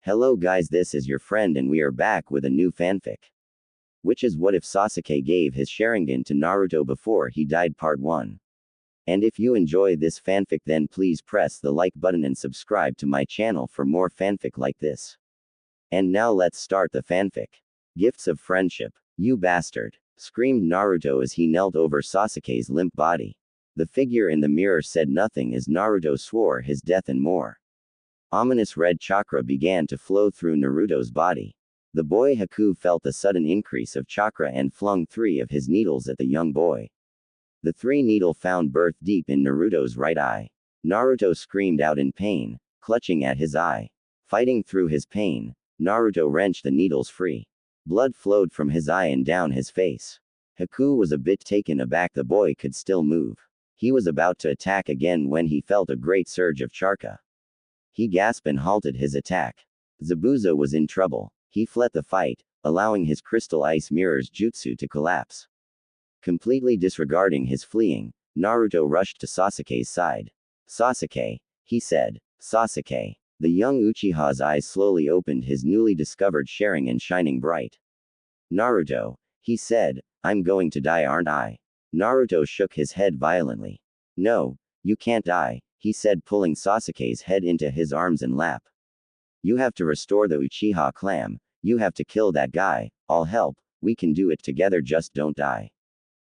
Hello guys, this is your friend and we are back with a new fanfic. Which is What If Sasuke Gave His Sharingan to Naruto Before He Died Part 1. And if you enjoy this fanfic then please press the like button and subscribe to my channel for more fanfic like this. And now let's start the fanfic. Gifts of Friendship. You bastard! Screamed Naruto as he knelt over Sasuke's limp body. The figure in the mirror said nothing as Naruto swore his death and more. Ominous red chakra began to flow through Naruto's body. The boy Haku felt a sudden increase of chakra and flung 3 of his needles at the young boy. The 3 needle found birth deep in Naruto's right eye. Naruto screamed out in pain, clutching at his eye. Fighting through his pain, Naruto wrenched the needles free. Blood flowed from his eye and down his face. Haku was a bit taken aback. The boy could still move. He was about to attack again when he felt a great surge of chakra. He gasped and halted his attack. Zabuza was in trouble. He fled the fight, allowing his crystal ice mirror's jutsu to collapse. Completely disregarding his fleeing, Naruto rushed to Sasuke's side. Sasuke, he said. Sasuke. The young Uchiha's eyes slowly opened, his newly discovered Sharingan shining bright. Naruto, he said, I'm going to die, aren't I? Naruto shook his head violently. No, you can't die, he said, pulling Sasuke's head into his arms and lap. You have to restore the Uchiha clan. You have to kill that guy. I'll help. We can do it together, just don't die.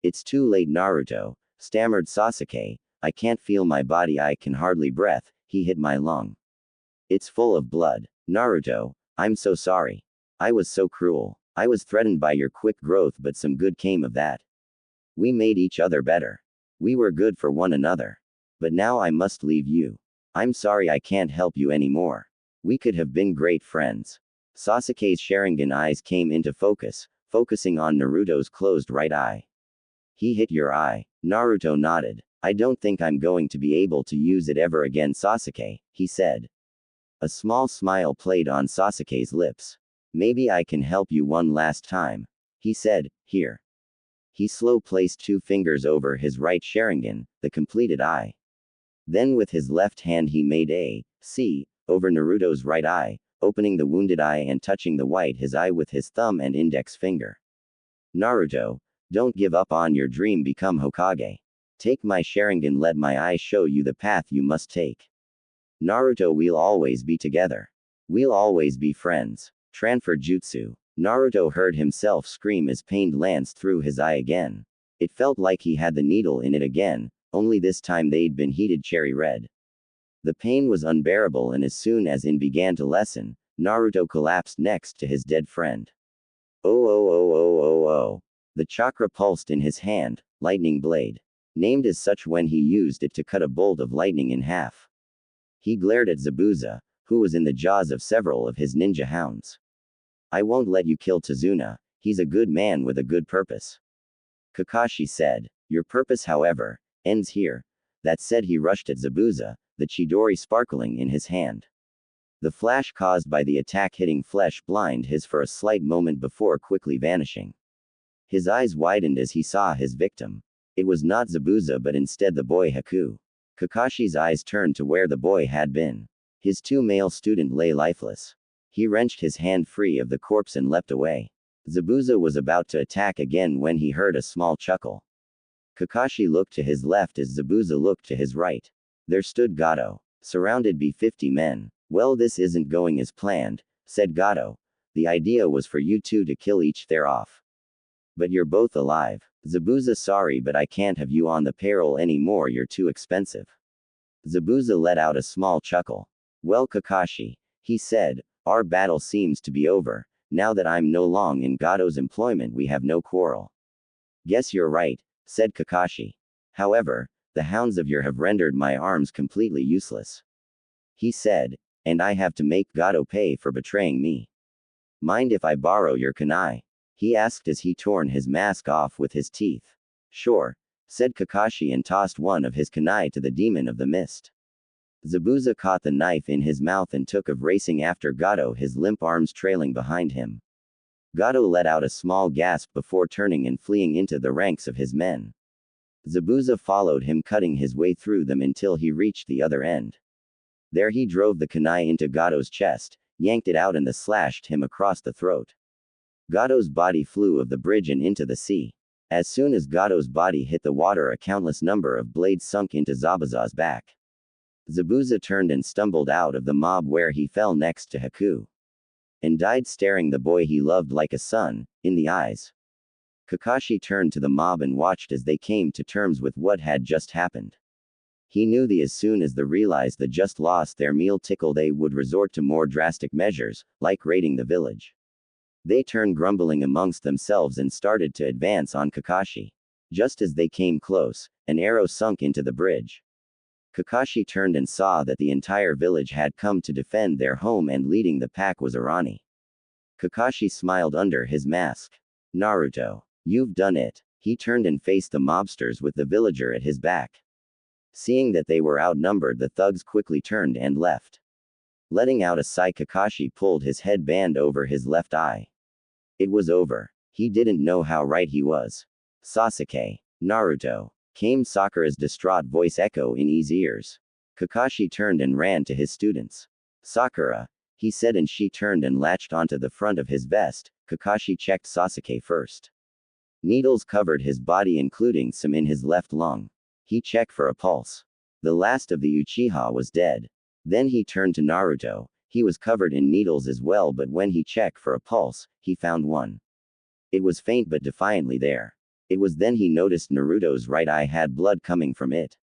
It's too late, Naruto, stammered Sasuke. I can't feel my body, I can hardly breathe. He hit my lung. It's full of blood. Naruto, I'm so sorry. I was so cruel. I was threatened by your quick growth, but some good came of that. We made each other better. We were good for one another. But now I must leave you. I'm sorry, I can't help you anymore. We could have been great friends. Sasuke's Sharingan eyes came into focus, focusing on Naruto's closed right eye. He hit your eye. Naruto nodded. I don't think I'm going to be able to use it ever again, Sasuke, he said. A small smile played on Sasuke's lips. Maybe I can help you one last time, he said. Here. He slow placed 2 fingers over his right Sharingan, the completed eye. Then with his left hand he made a C over Naruto's right eye, opening the wounded eye and touching the white his eye with his thumb and index finger. Naruto, don't give up on your dream, become Hokage. Take my Sharingan, let my eye show you the path you must take. Naruto, we'll always be together. We'll always be friends. Transfer jutsu. Naruto heard himself scream as pain lanced through his eye again. It felt like he had the needle in it again, only this time they'd been heated cherry red. The pain was unbearable, and as soon as it began to lessen, Naruto collapsed next to his dead friend. Oh oh oh oh oh oh. The chakra pulsed in his hand, lightning blade. Named as such when he used it to cut a bolt of lightning in half. He glared at Zabuza, who was in the jaws of several of his ninja hounds. I won't let you kill Tazuna, he's a good man with a good purpose. Kakashi said. Your purpose, however, ends here. That said, he rushed at Zabuza, the Chidori sparkling in his hand. The flash caused by the attack hitting flesh blinded his for a slight moment before quickly vanishing. His eyes widened as he saw his victim. It was not Zabuza but instead the boy Haku. Kakashi's eyes turned to where the boy had been. His 2 male students lay lifeless. He wrenched his hand free of the corpse and leapt away. Zabuza was about to attack again when he heard a small chuckle. Kakashi looked to his left as Zabuza looked to his right. There stood Gato, surrounded by 50 men. Well, this isn't going as planned, said Gato. The idea was for you 2 to kill each other off. But you're both alive. Zabuza, sorry, but I can't have you on the payroll anymore, you're too expensive. Zabuza let out a small chuckle. Well, Kakashi, he said, our battle seems to be over. Now that I'm no longer in Gato's employment, we have no quarrel. Guess you're right, said Kakashi. However, the hounds of your have rendered my arms completely useless. He said, and I have to make Gato pay for betraying me. Mind if I borrow your kunai? He asked as he torn his mask off with his teeth. Sure, said Kakashi and tossed one of his kunai to the demon of the mist. Zabuza caught the knife in his mouth and took of racing after Gato, his limp arms trailing behind him. Gato let out a small gasp before turning and fleeing into the ranks of his men. Zabuza followed him, cutting his way through them until he reached the other end. There he drove the kunai into Gato's chest, yanked it out and slashed him across the throat. Gato's body flew off the bridge and into the sea. As soon as Gato's body hit the water, a countless number of blades sunk into Zabuza's back. Zabuza turned and stumbled out of the mob, where he fell next to Haku. And died staring the boy he loved like a son, in the eyes. Kakashi turned to the mob and watched as they came to terms with what had just happened. He knew that as soon as they realized they just lost their meal tickle, they would resort to more drastic measures, like raiding the village. They turned grumbling amongst themselves and started to advance on Kakashi. Just as they came close, an arrow sunk into the bridge. Kakashi turned and saw that the entire village had come to defend their home, and leading the pack was Arani. Kakashi smiled under his mask. Naruto, you've done it. He turned and faced the mobsters with the villager at his back. Seeing that they were outnumbered, the thugs quickly turned and left. Letting out a sigh, Kakashi pulled his headband over his left eye. It was over. He didn't know how right he was. Sasuke. Naruto. Came Sakura's distraught voice echo in his ears. Kakashi turned and ran to his students. Sakura, he said, and she turned and latched onto the front of his vest. Kakashi checked Sasuke first. Needles covered his body, including some in his left lung. He checked for a pulse. The last of the Uchiha was dead. Then he turned to Naruto. He was covered in needles as well, but when he checked for a pulse, he found one. It was faint but defiantly there. It was then he noticed Naruto's right eye had blood coming from it.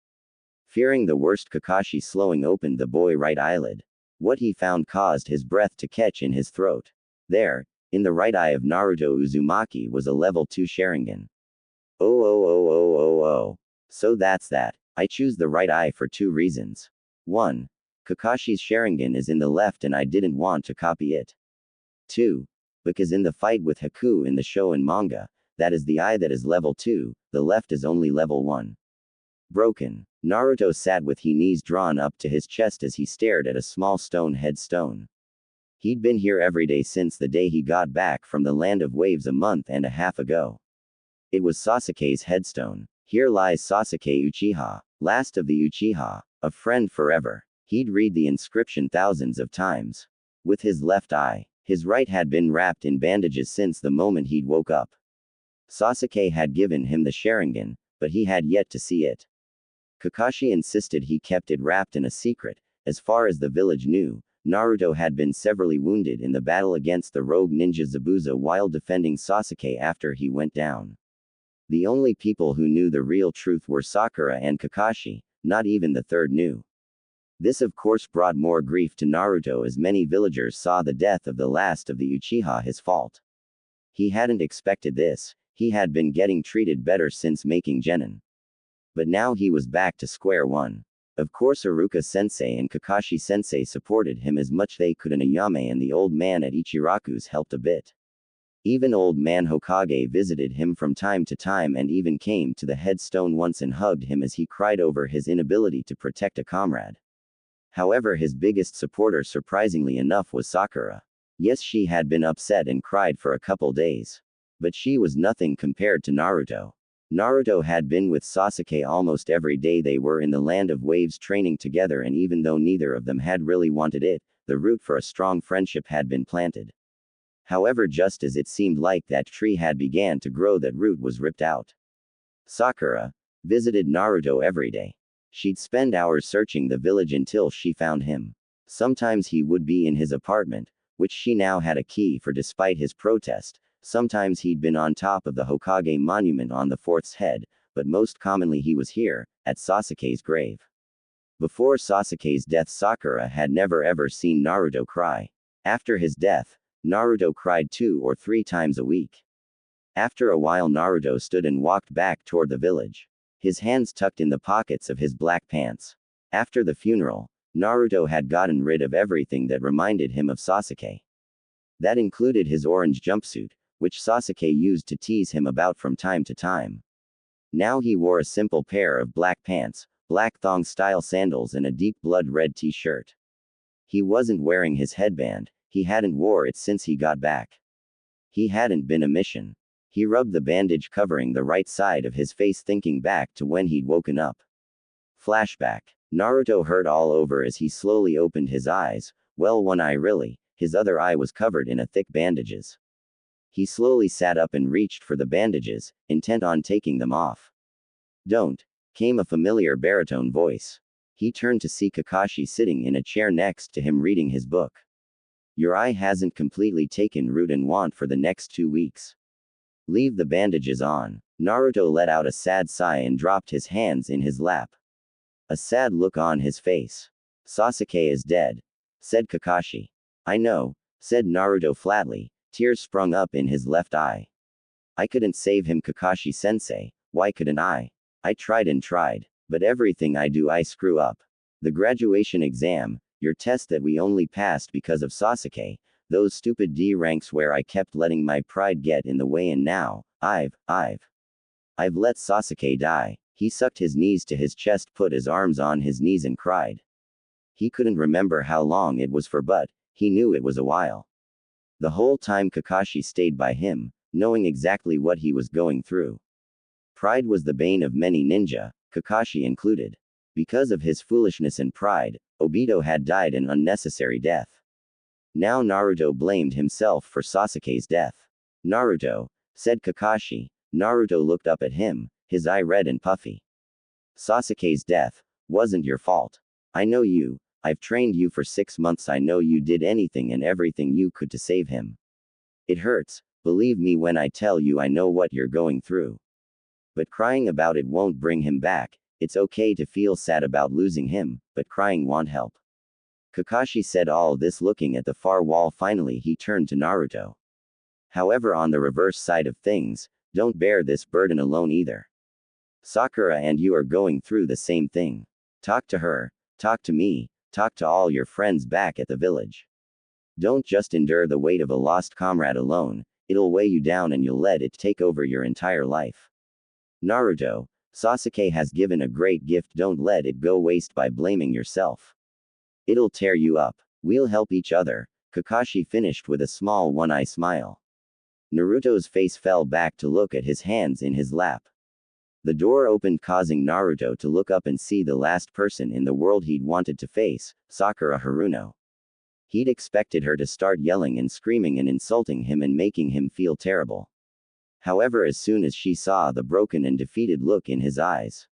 Fearing the worst, Kakashi slowing opened the boy's right eyelid. What he found caused his breath to catch in his throat. There, in the right eye of Naruto Uzumaki, was a level 2 Sharingan. Oh. So that's that. I choose the right eye for 2 reasons. 1. Kakashi's Sharingan is in the left and I didn't want to copy it. 2. Because in the fight with Haku in the show and manga, that is the eye that is level 2, the left is only level 1. Broken. Naruto sat with his knees drawn up to his chest as he stared at a small stone headstone. He'd been here every day since the day he got back from the Land of Waves a month and a half ago. It was Sasuke's headstone. Here lies Sasuke Uchiha, last of the Uchiha, a friend forever. He'd read the inscription thousands of times. With his left eye, his right had been wrapped in bandages since the moment he'd woke up. Sasuke had given him the Sharingan, but he had yet to see it. Kakashi insisted he kept it wrapped in a secret. As far as the village knew, Naruto had been severely wounded in the battle against the rogue ninja Zabuza while defending Sasuke after he went down. The only people who knew the real truth were Sakura and Kakashi, not even the third knew. This of course brought more grief to Naruto, as many villagers saw the death of the last of the Uchiha his fault. He hadn't expected this. He had been getting treated better since making Genin. But now he was back to square one. Of course Iruka-sensei and Kakashi-sensei supported him as much they could, and Ayame and the old man at Ichiraku's helped a bit. Even old man Hokage visited him from time to time and even came to the headstone once and hugged him as he cried over his inability to protect a comrade. However, his biggest supporter, surprisingly enough, was Sakura. Yes, she had been upset and cried for a couple days. But she was nothing compared to Naruto. Naruto had been with Sasuke almost every day they were in the Land of Waves training together, and even though neither of them had really wanted it, the root for a strong friendship had been planted. However, just as it seemed like that tree had began to grow, that root was ripped out. Sakura visited Naruto every day. She'd spend hours searching the village until she found him. Sometimes he would be in his apartment, which she now had a key for despite his protest. Sometimes he'd been on top of the Hokage monument on the fourth's head, but most commonly he was here, at Sasuke's grave. Before Sasuke's death, Sakura had never ever seen Naruto cry. After his death, Naruto cried 2 or 3 times a week. After a while, Naruto stood and walked back toward the village, his hands tucked in the pockets of his black pants. After the funeral, Naruto had gotten rid of everything that reminded him of Sasuke. That included his orange jumpsuit, which Sasuke used to tease him about from time to time. Now he wore a simple pair of black pants, black thong-style sandals, and a deep blood-red t-shirt. He wasn't wearing his headband. He hadn't wore it since he got back. He hadn't been a mission. He rubbed the bandage covering the right side of his face, thinking back to when he'd woken up. Flashback. Naruto hurt all over as he slowly opened his eyes. Well, one eye really. his other eye was covered in a thick bandages. He slowly sat up and reached for the bandages, intent on taking them off. Don't, came a familiar baritone voice. He turned to see Kakashi sitting in a chair next to him reading his book. Your eye hasn't completely taken root and want for the next 2 weeks. Leave the bandages on. Naruto let out a sad sigh and dropped his hands in his lap. A sad look on his face. Sasuke is dead, said Kakashi. I know, said Naruto flatly, tears sprung up in his left eye. I couldn't save him, Kakashi-sensei, why couldn't I? I tried and tried, but everything I do I screw up. The graduation exam, your test that we only passed because of Sasuke, those stupid D ranks where I kept letting my pride get in the way, and now, I've let Sasuke die. He sucked his knees to his chest, put his arms on his knees and cried. He couldn't remember how long it was for, but he knew it was a while. The whole time Kakashi stayed by him, knowing exactly what he was going through. Pride was the bane of many ninja, Kakashi included. Because of his foolishness and pride, Obito had died an unnecessary death. Now Naruto blamed himself for Sasuke's death. Naruto, said Kakashi. Naruto looked up at him, his eye red and puffy. Sasuke's death wasn't your fault. I know you. I've trained you for 6 months. I know you did anything and everything you could to save him. It hurts, believe me when I tell you I know what you're going through. But crying about it won't bring him back. It's okay to feel sad about losing him, but crying won't help. Kakashi said all this looking at the far wall. Finally he turned to Naruto. However, on the reverse side of things, don't bear this burden alone either. Sakura and you are going through the same thing. Talk to her, talk to me, talk to all your friends back at the village. Don't just endure the weight of a lost comrade alone, it'll weigh you down and you'll let it take over your entire life. Naruto, Sasuke has given a great gift, don't let it go waste by blaming yourself. It'll tear you up. We'll help each other, Kakashi finished with a small one-eye smile. Naruto's face fell back to look at his hands in his lap. The door opened, causing Naruto to look up and see the last person in the world he'd wanted to face, Sakura Haruno. He'd expected her to start yelling and screaming and insulting him and making him feel terrible. However, as soon as she saw the broken and defeated look in his eyes,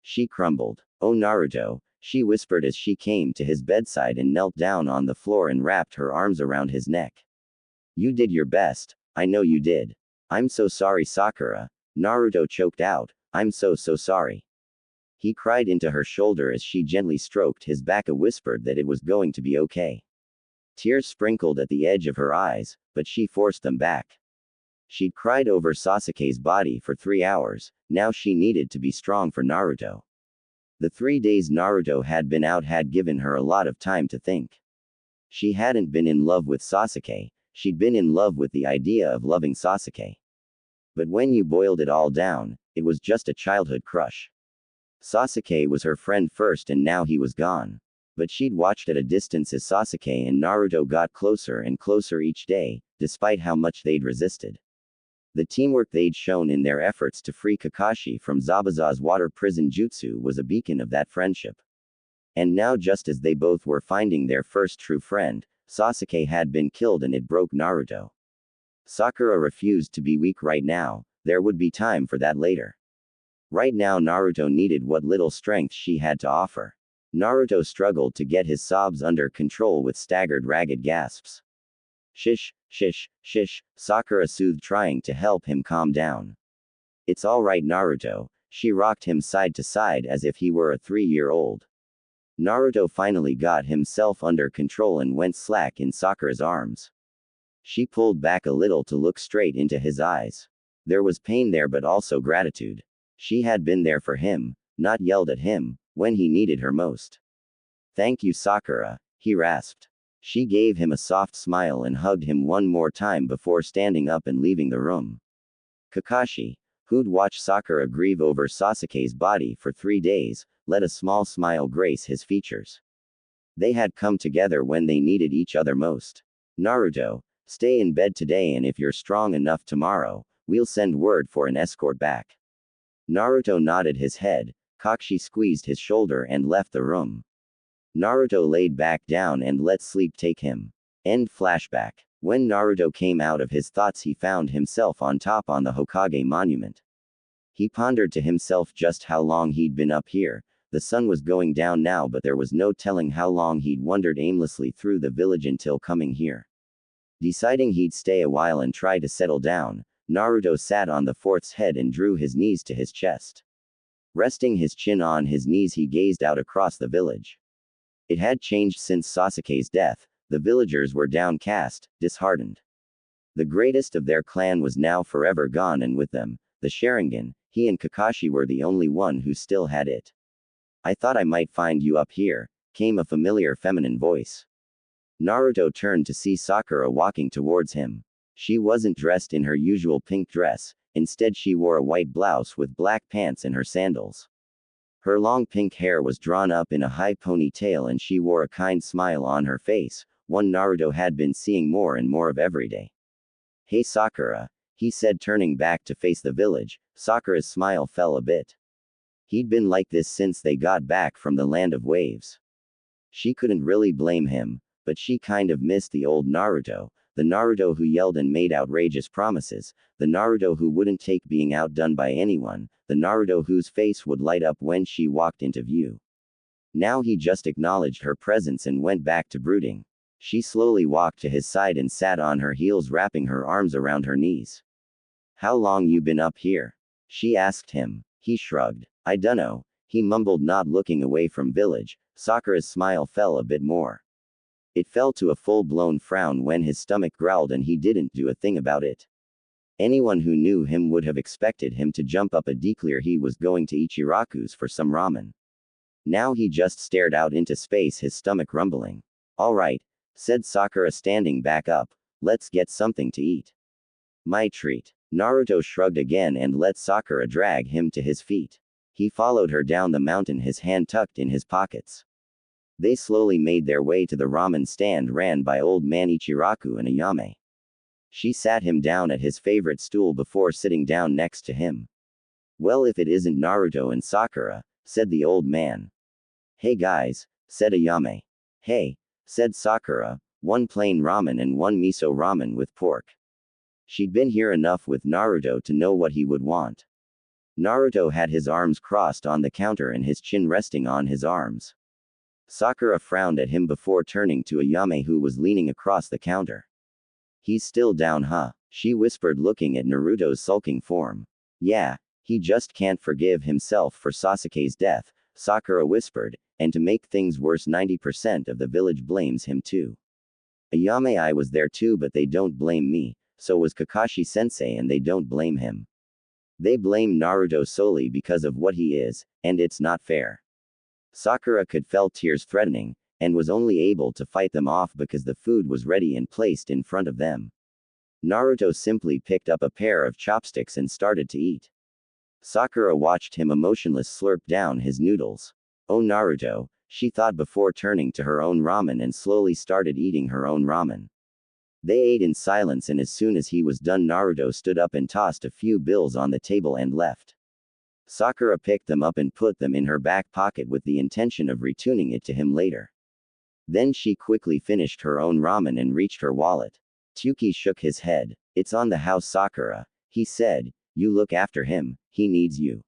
she crumbled. Oh Naruto, she whispered as she came to his bedside and knelt down on the floor and wrapped her arms around his neck. You did your best, I know you did. I'm so sorry, Sakura, Naruto choked out, I'm so sorry. He cried into her shoulder as she gently stroked his back and whispered that it was going to be okay. Tears sprinkled at the edge of her eyes, but she forced them back. She'd cried over Sasuke's body for 3 hours, now she needed to be strong for Naruto. The 3 days Naruto had been out had given her a lot of time to think. She hadn't been in love with Sasuke, she'd been in love with the idea of loving Sasuke. But when you boiled it all down, it was just a childhood crush. Sasuke was her friend first and now he was gone. But she'd watched at a distance as Sasuke and Naruto got closer and closer each day, despite how much they'd resisted. The teamwork they'd shown in their efforts to free Kakashi from Zabuza's water prison jutsu was a beacon of that friendship. And now, just as they both were finding their first true friend, Sasuke had been killed and it broke Naruto. Sakura refused to be weak right now, there would be time for that later. Right now Naruto needed what little strength she had to offer. Naruto struggled to get his sobs under control with staggered ragged gasps. Shish, shish, shish, Sakura soothed, trying to help him calm down. It's all right, Naruto, she rocked him side to side as if he were a 3-year-old. Naruto finally got himself under control and went slack in Sakura's arms. She pulled back a little to look straight into his eyes. There was pain there but also gratitude. She had been there for him, not yelled at him, when he needed her most. Thank you, Sakura, he rasped. She gave him a soft smile and hugged him one more time before standing up and leaving the room. Kakashi, who'd watched Sakura grieve over Sasuke's body for 3 days, let a small smile grace his features. They had come together when they needed each other most. Naruto, stay in bed today and if you're strong enough tomorrow, we'll send word for an escort back. Naruto nodded his head, Kakashi squeezed his shoulder and left the room. Naruto laid back down and let sleep take him. End flashback. When Naruto came out of his thoughts, he found himself on top on the Hokage monument. He pondered to himself just how long he'd been up here. The sun was going down now, but there was no telling how long he'd wandered aimlessly through the village until coming here. Deciding he'd stay a while and try to settle down, Naruto sat on the fort's head and drew his knees to his chest. Resting his chin on his knees, he gazed out across the village. It had changed since Sasuke's death. The villagers were downcast, disheartened. The greatest of their clan was now forever gone, and with them, the Sharingan. He and Kakashi were the only one who still had it. I thought I might find you up here, came a familiar feminine voice. Naruto turned to see Sakura walking towards him. She wasn't dressed in her usual pink dress, instead she wore a white blouse with black pants and her sandals. Her long pink hair was drawn up in a high ponytail and she wore a kind smile on her face, one Naruto had been seeing more and more of every day. Hey Sakura, he said, turning back to face the village. Sakura's smile fell a bit. He'd been like this since they got back from the land of waves. She couldn't really blame him, but she kind of missed the old Naruto, the Naruto who yelled and made outrageous promises, the Naruto who wouldn't take being outdone by anyone, the Naruto whose face would light up when she walked into view. Now he just acknowledged her presence and went back to brooding. She slowly walked to his side and sat on her heels, wrapping her arms around her knees. How long you been up here? She asked him. He shrugged. I dunno, he mumbled, not looking away from village. Sakura's smile fell a bit more. It fell to a full-blown frown when his stomach growled and he didn't do a thing about it. Anyone who knew him would have expected him to jump up a declare he was going to Ichiraku's for some ramen. Now he just stared out into space, his stomach rumbling. Alright, said Sakura, standing back up. Let's get something to eat. My treat. Naruto shrugged again and let Sakura drag him to his feet. He followed her down the mountain, his hand tucked in his pockets. They slowly made their way to the ramen stand ran by old man Ichiraku and Ayame. She sat him down at his favorite stool before sitting down next to him. Well, if it isn't Naruto and Sakura, said the old man. Hey guys, said Ayame. Hey, said Sakura, one plain ramen and one miso ramen with pork. She'd been here enough with Naruto to know what he would want. Naruto had his arms crossed on the counter and his chin resting on his arms. Sakura frowned at him before turning to Ayame, who was leaning across the counter. He's still down, huh? She whispered, looking at Naruto's sulking form. Yeah, he just can't forgive himself for Sasuke's death, Sakura whispered, and to make things worse, 90% of the village blames him too. Ayame, I was there too, but they don't blame me, so was Kakashi-sensei, and they don't blame him. They blame Naruto solely because of what he is, and it's not fair. Sakura could feel tears threatening, and was only able to fight them off because the food was ready and placed in front of them. Naruto simply picked up a pair of chopsticks and started to eat. Sakura watched him emotionless slurp down his noodles. Oh Naruto, she thought before turning to her own ramen and slowly started eating her own ramen. They ate in silence, and as soon as he was done, Naruto stood up and tossed a few bills on the table and left. Sakura picked them up and put them in her back pocket with the intention of returning it to him later. Then she quickly finished her own ramen and reached her wallet. Tsuki shook his head. It's on the house, Sakura, he said. You look after him, he needs you.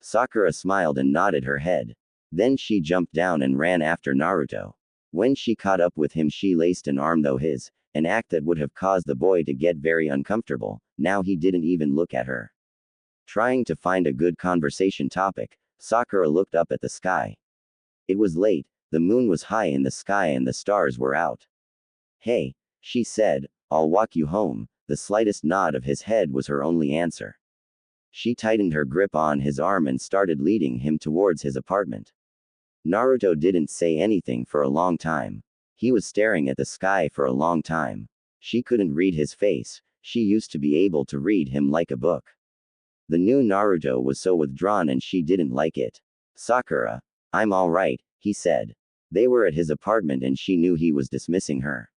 Sakura smiled and nodded her head. Then she jumped down and ran after Naruto. When she caught up with him, she laced an arm through his, an act that would have caused the boy to get very uncomfortable. Now he didn't even look at her. Trying to find a good conversation topic, Sakura looked up at the sky. It was late, the moon was high in the sky and the stars were out. Hey, she said, I'll walk you home. The slightest nod of his head was her only answer. She tightened her grip on his arm and started leading him towards his apartment. Naruto didn't say anything for a long time. He was staring at the sky for a long time. She couldn't read his face. She used to be able to read him like a book. The new Naruto was so withdrawn and she didn't like it. Sakura, I'm alright, he said. They were at his apartment and she knew he was dismissing her.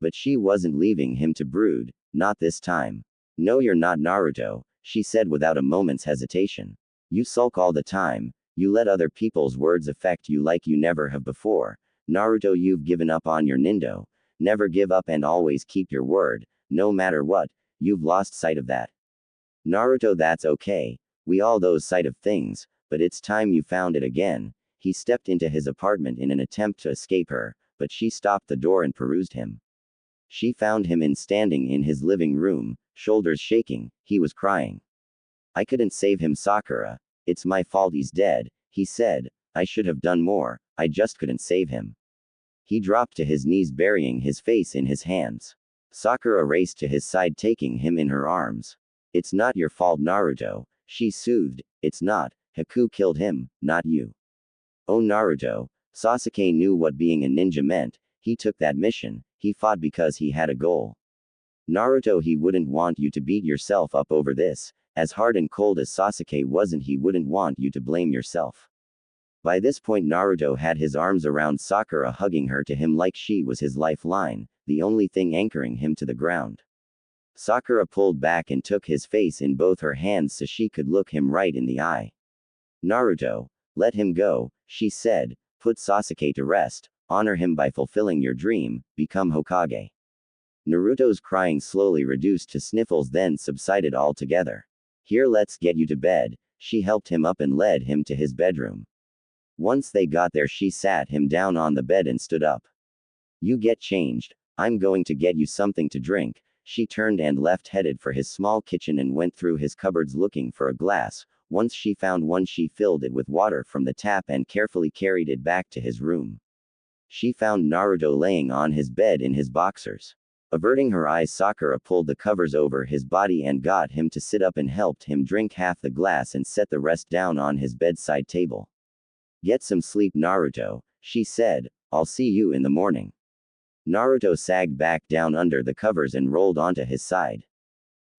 But she wasn't leaving him to brood, not this time. No, you're not Naruto, she said without a moment's hesitation. You sulk all the time, you let other people's words affect you like you never have before. Naruto, you've given up on your nindo. Never give up and always keep your word, no matter what, you've lost sight of that. Naruto, that's okay. We all lose sight of things, but it's time you found it again. He stepped into his apartment in an attempt to escape her, but she stopped the door and perused him. She found him standing in his living room, shoulders shaking. He was crying. I couldn't save him, Sakura. It's my fault he's dead, he said. I should have done more, I just couldn't save him. He dropped to his knees, burying his face in his hands. Sakura raced to his side, taking him in her arms. It's not your fault, Naruto, she soothed. It's not. Haku killed him, not you. Oh, Naruto. Sasuke knew what being a ninja meant. He took that mission. He fought because he had a goal. Naruto, he wouldn't want you to beat yourself up over this. As hard and cold as Sasuke wasn't, he wouldn't want you to blame yourself. By this point, Naruto had his arms around Sakura, hugging her to him like she was his lifeline, the only thing anchoring him to the ground. Sakura pulled back and took his face in both her hands so she could look him right in the eye. Naruto, let him go, she said. Put Sasuke to rest, honor him by fulfilling your dream, become Hokage. Naruto's crying slowly reduced to sniffles, then subsided altogether. Here, let's get you to bed. She helped him up and led him to his bedroom. Once they got there, she sat him down on the bed and stood up. You get changed. I'm going to get you something to drink. She turned and left, headed for his small kitchen and went through his cupboards looking for a glass. Once she found one, she filled it with water from the tap and carefully carried it back to his room. She found Naruto laying on his bed in his boxers. Averting her eyes, Sakura pulled the covers over his body and got him to sit up and helped him drink half the glass and set the rest down on his bedside table. Get some sleep, Naruto, she said. I'll see you in the morning. Naruto sagged back down under the covers and rolled onto his side.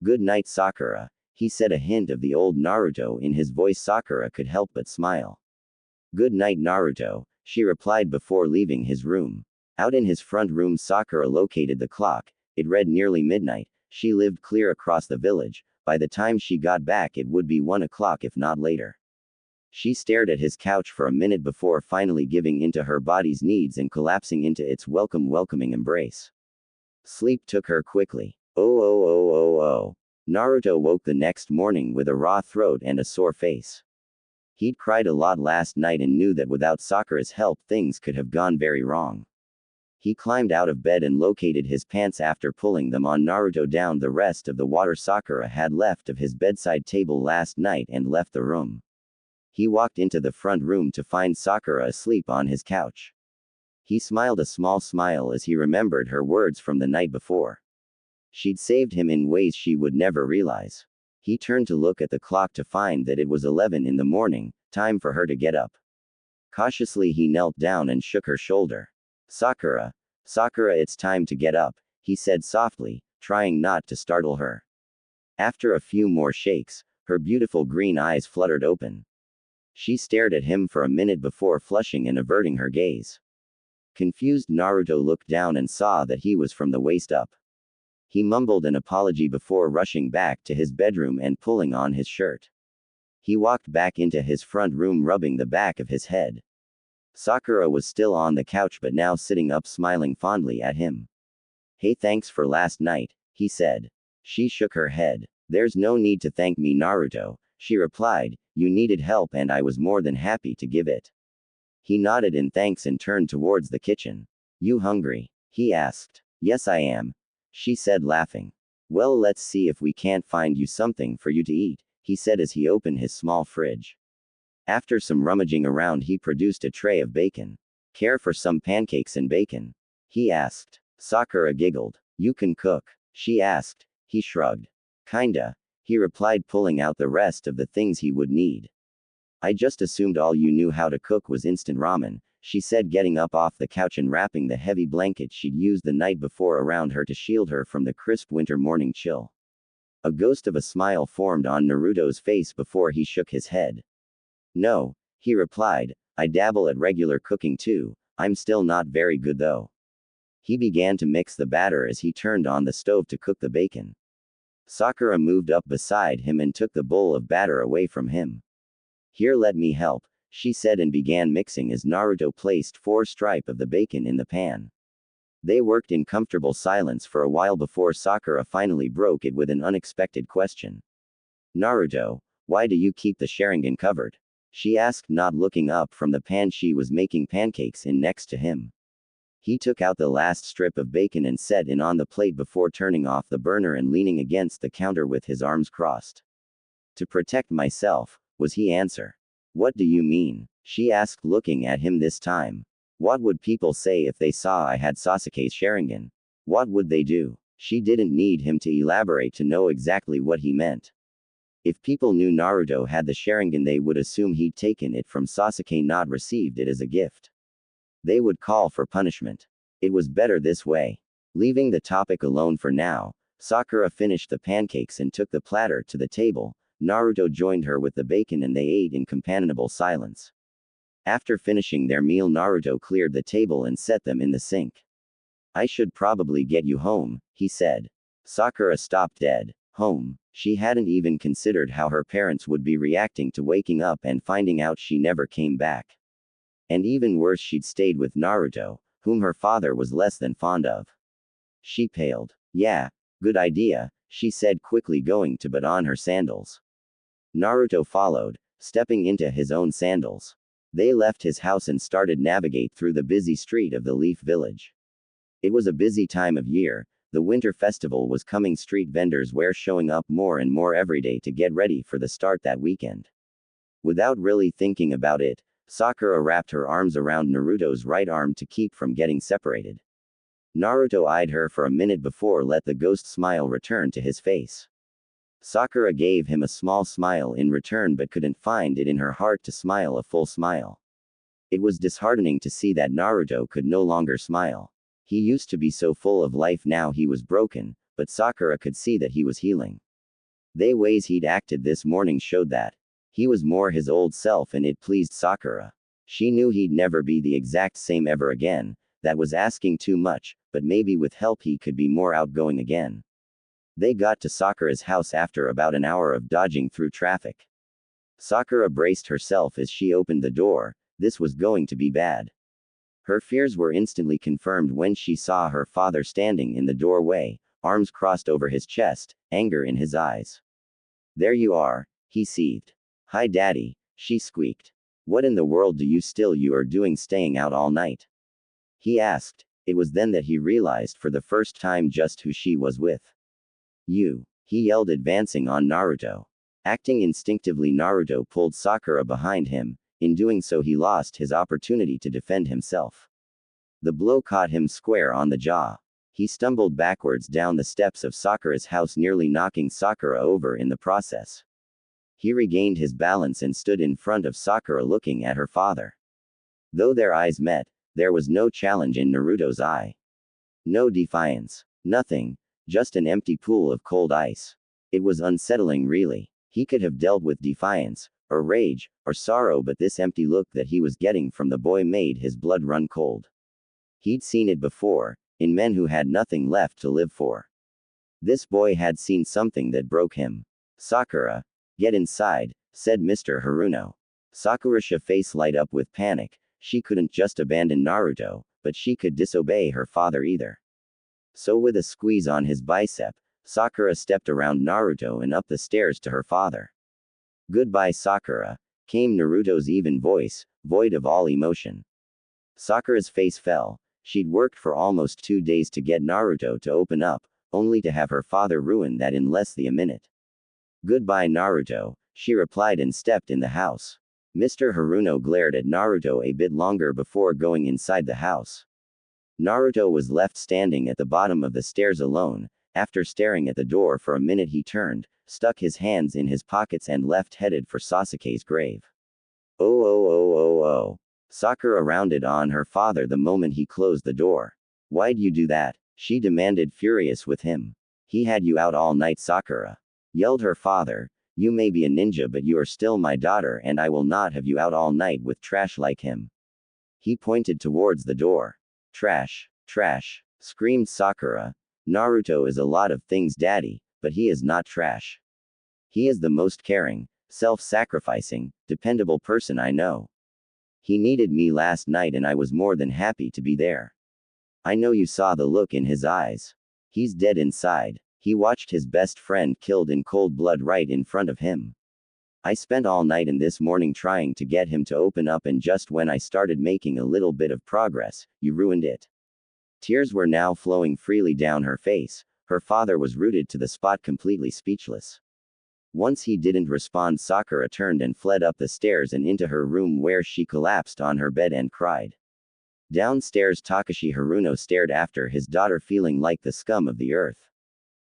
Good night, Sakura, he said, a hint of the old Naruto in his voice. Sakura could help but smile. Good night, Naruto, she replied before leaving his room. Out in his front room, Sakura located the clock. It read nearly midnight. She lived clear across the village. By the time she got back, it would be 1 o'clock, if not later. She stared at his couch for a minute before finally giving into her body's needs and collapsing into its welcoming embrace. Sleep took her quickly. Oh. Naruto woke the next morning with a raw throat and a sore face. He'd cried a lot last night and knew that without Sakura's help, things could have gone very wrong. He climbed out of bed and located his pants. After pulling them on, Naruto downed the rest of the water Sakura had left of his bedside table last night and left the room. He walked into the front room to find Sakura asleep on his couch. He smiled a small smile as he remembered her words from the night before. She'd saved him in ways she would never realize. He turned to look at the clock to find that it was 11 in the morning, time for her to get up. Cautiously, he knelt down and shook her shoulder. Sakura, it's time to get up, he said softly, trying not to startle her. After a few more shakes, her beautiful green eyes fluttered open. She stared at him for a minute before flushing and averting her gaze. Confused, Naruto looked down and saw that he was from the waist up. He mumbled an apology before rushing back to his bedroom and pulling on his shirt. He walked back into his front room, rubbing the back of his head. Sakura was still on the couch but now sitting up, smiling fondly at him. Hey, thanks for last night, he said. She shook her head. There's no need to thank me, Naruto, she replied. You needed help and I was more than happy to give it. He nodded in thanks and turned towards the kitchen. You hungry? He asked. Yes, I am, she said, laughing. Well, let's see if we can't find you something for you to eat, he said as he opened his small fridge. After some rummaging around, he produced a tray of bacon. Care for some pancakes and bacon? He asked. Sakura giggled. You can cook? She asked. He shrugged. Kinda, he replied, pulling out the rest of the things he would need. I just assumed all you knew how to cook was instant ramen, she said, getting up off the couch and wrapping the heavy blanket she'd used the night before around her to shield her from the crisp winter morning chill. A ghost of a smile formed on Naruto's face before he shook his head. No, he replied, I dabble at regular cooking too, I'm still not very good though. He began to mix the batter as he turned on the stove to cook the bacon. Sakura moved up beside him and took the bowl of batter away from him. Here, let me help, she said, and began mixing as Naruto placed 4 strips of the bacon in the pan. They worked in comfortable silence for a while before Sakura finally broke it with an unexpected question. Naruto, why do you keep the Sharingan covered? She asked, not looking up from the pan she was making pancakes in next to him. He took out the last strip of bacon and set it on the plate before turning off the burner and leaning against the counter with his arms crossed. To protect myself, was his answer. What do you mean? She asked, looking at him this time. What would people say if they saw I had Sasuke's Sharingan? What would they do? She didn't need him to elaborate to know exactly what he meant. If people knew Naruto had the Sharingan, they would assume he'd taken it from Sasuke, not received it as a gift. They would call for punishment. It was better this way. Leaving the topic alone for now, Sakura finished the pancakes and took the platter to the table. Naruto joined her with the bacon and they ate in companionable silence. After finishing their meal, Naruto cleared the table and set them in the sink. I should probably get you home, he said. Sakura stopped dead. Home. She hadn't even considered how her parents would be reacting to waking up and finding out she never came back. And even worse, she'd stayed with Naruto, whom her father was less than fond of. She paled. Yeah, good idea, she said quickly, going to put on her sandals. Naruto followed, stepping into his own sandals. They left his house and started navigate through the busy street of the Leaf Village. It was a busy time of year. The winter festival was coming. Street vendors were showing up more and more every day to get ready for the start that weekend. Without really thinking about it, Sakura wrapped her arms around Naruto's right arm to keep from getting separated. Naruto eyed her for a minute before let the ghost smile return to his face. Sakura gave him a small smile in return but couldn't find it in her heart to smile a full smile. It was disheartening to see that Naruto could no longer smile. He used to be so full of life, now he was broken, but Sakura could see that he was healing. The ways he'd acted this morning showed that. He was more his old self and it pleased Sakura. She knew he'd never be the exact same ever again. That was asking too much, but maybe with help he could be more outgoing again. They got to Sakura's house after about an hour of dodging through traffic. Sakura braced herself as she opened the door. This was going to be bad. Her fears were instantly confirmed when she saw her father standing in the doorway, arms crossed over his chest, anger in his eyes. There you are, he seethed. Hi daddy, she squeaked. What in the world do you are doing staying out all night? He asked. It was then that he realized for the first time just who she was with. You, he yelled, advancing on Naruto. Acting instinctively, Naruto pulled Sakura behind him. In doing so, he lost his opportunity to defend himself. The blow caught him square on the jaw. He stumbled backwards down the steps of Sakura's house, nearly knocking Sakura over in the process. He regained his balance and stood in front of Sakura looking at her father. Though their eyes met, there was no challenge in Naruto's eye. No defiance. Nothing. Just an empty pool of cold ice. It was unsettling, really. He could have dealt with defiance, or rage, or sorrow, but this empty look that he was getting from the boy made his blood run cold. He'd seen it before, in men who had nothing left to live for. This boy had seen something that broke him. Sakura. Get inside, said Mr. Haruno. Sakura's face light up with panic. She couldn't just abandon Naruto, but she could disobey her father either. So with a squeeze on his bicep, Sakura stepped around Naruto and up the stairs to her father. Goodbye Sakura, came Naruto's even voice, void of all emotion. Sakura's face fell. She'd worked for almost 2 days to get Naruto to open up, only to have her father ruin that in less than a minute. Goodbye Naruto, she replied and stepped in the house. Mr. Haruno glared at Naruto a bit longer before going inside the house. Naruto was left standing at the bottom of the stairs alone. After staring at the door for a minute, he turned, stuck his hands in his pockets and left, headed for Sasuke's grave. Oh. Sakura rounded on her father the moment he closed the door. Why'd you do that? She demanded, furious with him. He had you out all night, Sakura. Yelled her father. You may be a ninja, but you are still my daughter, and I will not have you out all night with trash like him. He pointed towards the door. Trash, screamed Sakura. Naruto is a lot of things, daddy, but he is not trash. He is the most caring, self-sacrificing, dependable person I know. He needed me last night and I was more than happy to be there. I know you saw the look in his eyes. He's dead inside. He watched his best friend killed in cold blood right in front of him. I spent all night and this morning trying to get him to open up, and just when I started making a little bit of progress, you ruined it. Tears were now flowing freely down her face. Her father was rooted to the spot, completely speechless. Once he didn't respond, Sakura turned and fled up the stairs and into her room, where she collapsed on her bed and cried. Downstairs, Takashi Haruno stared after his daughter, feeling like the scum of the earth.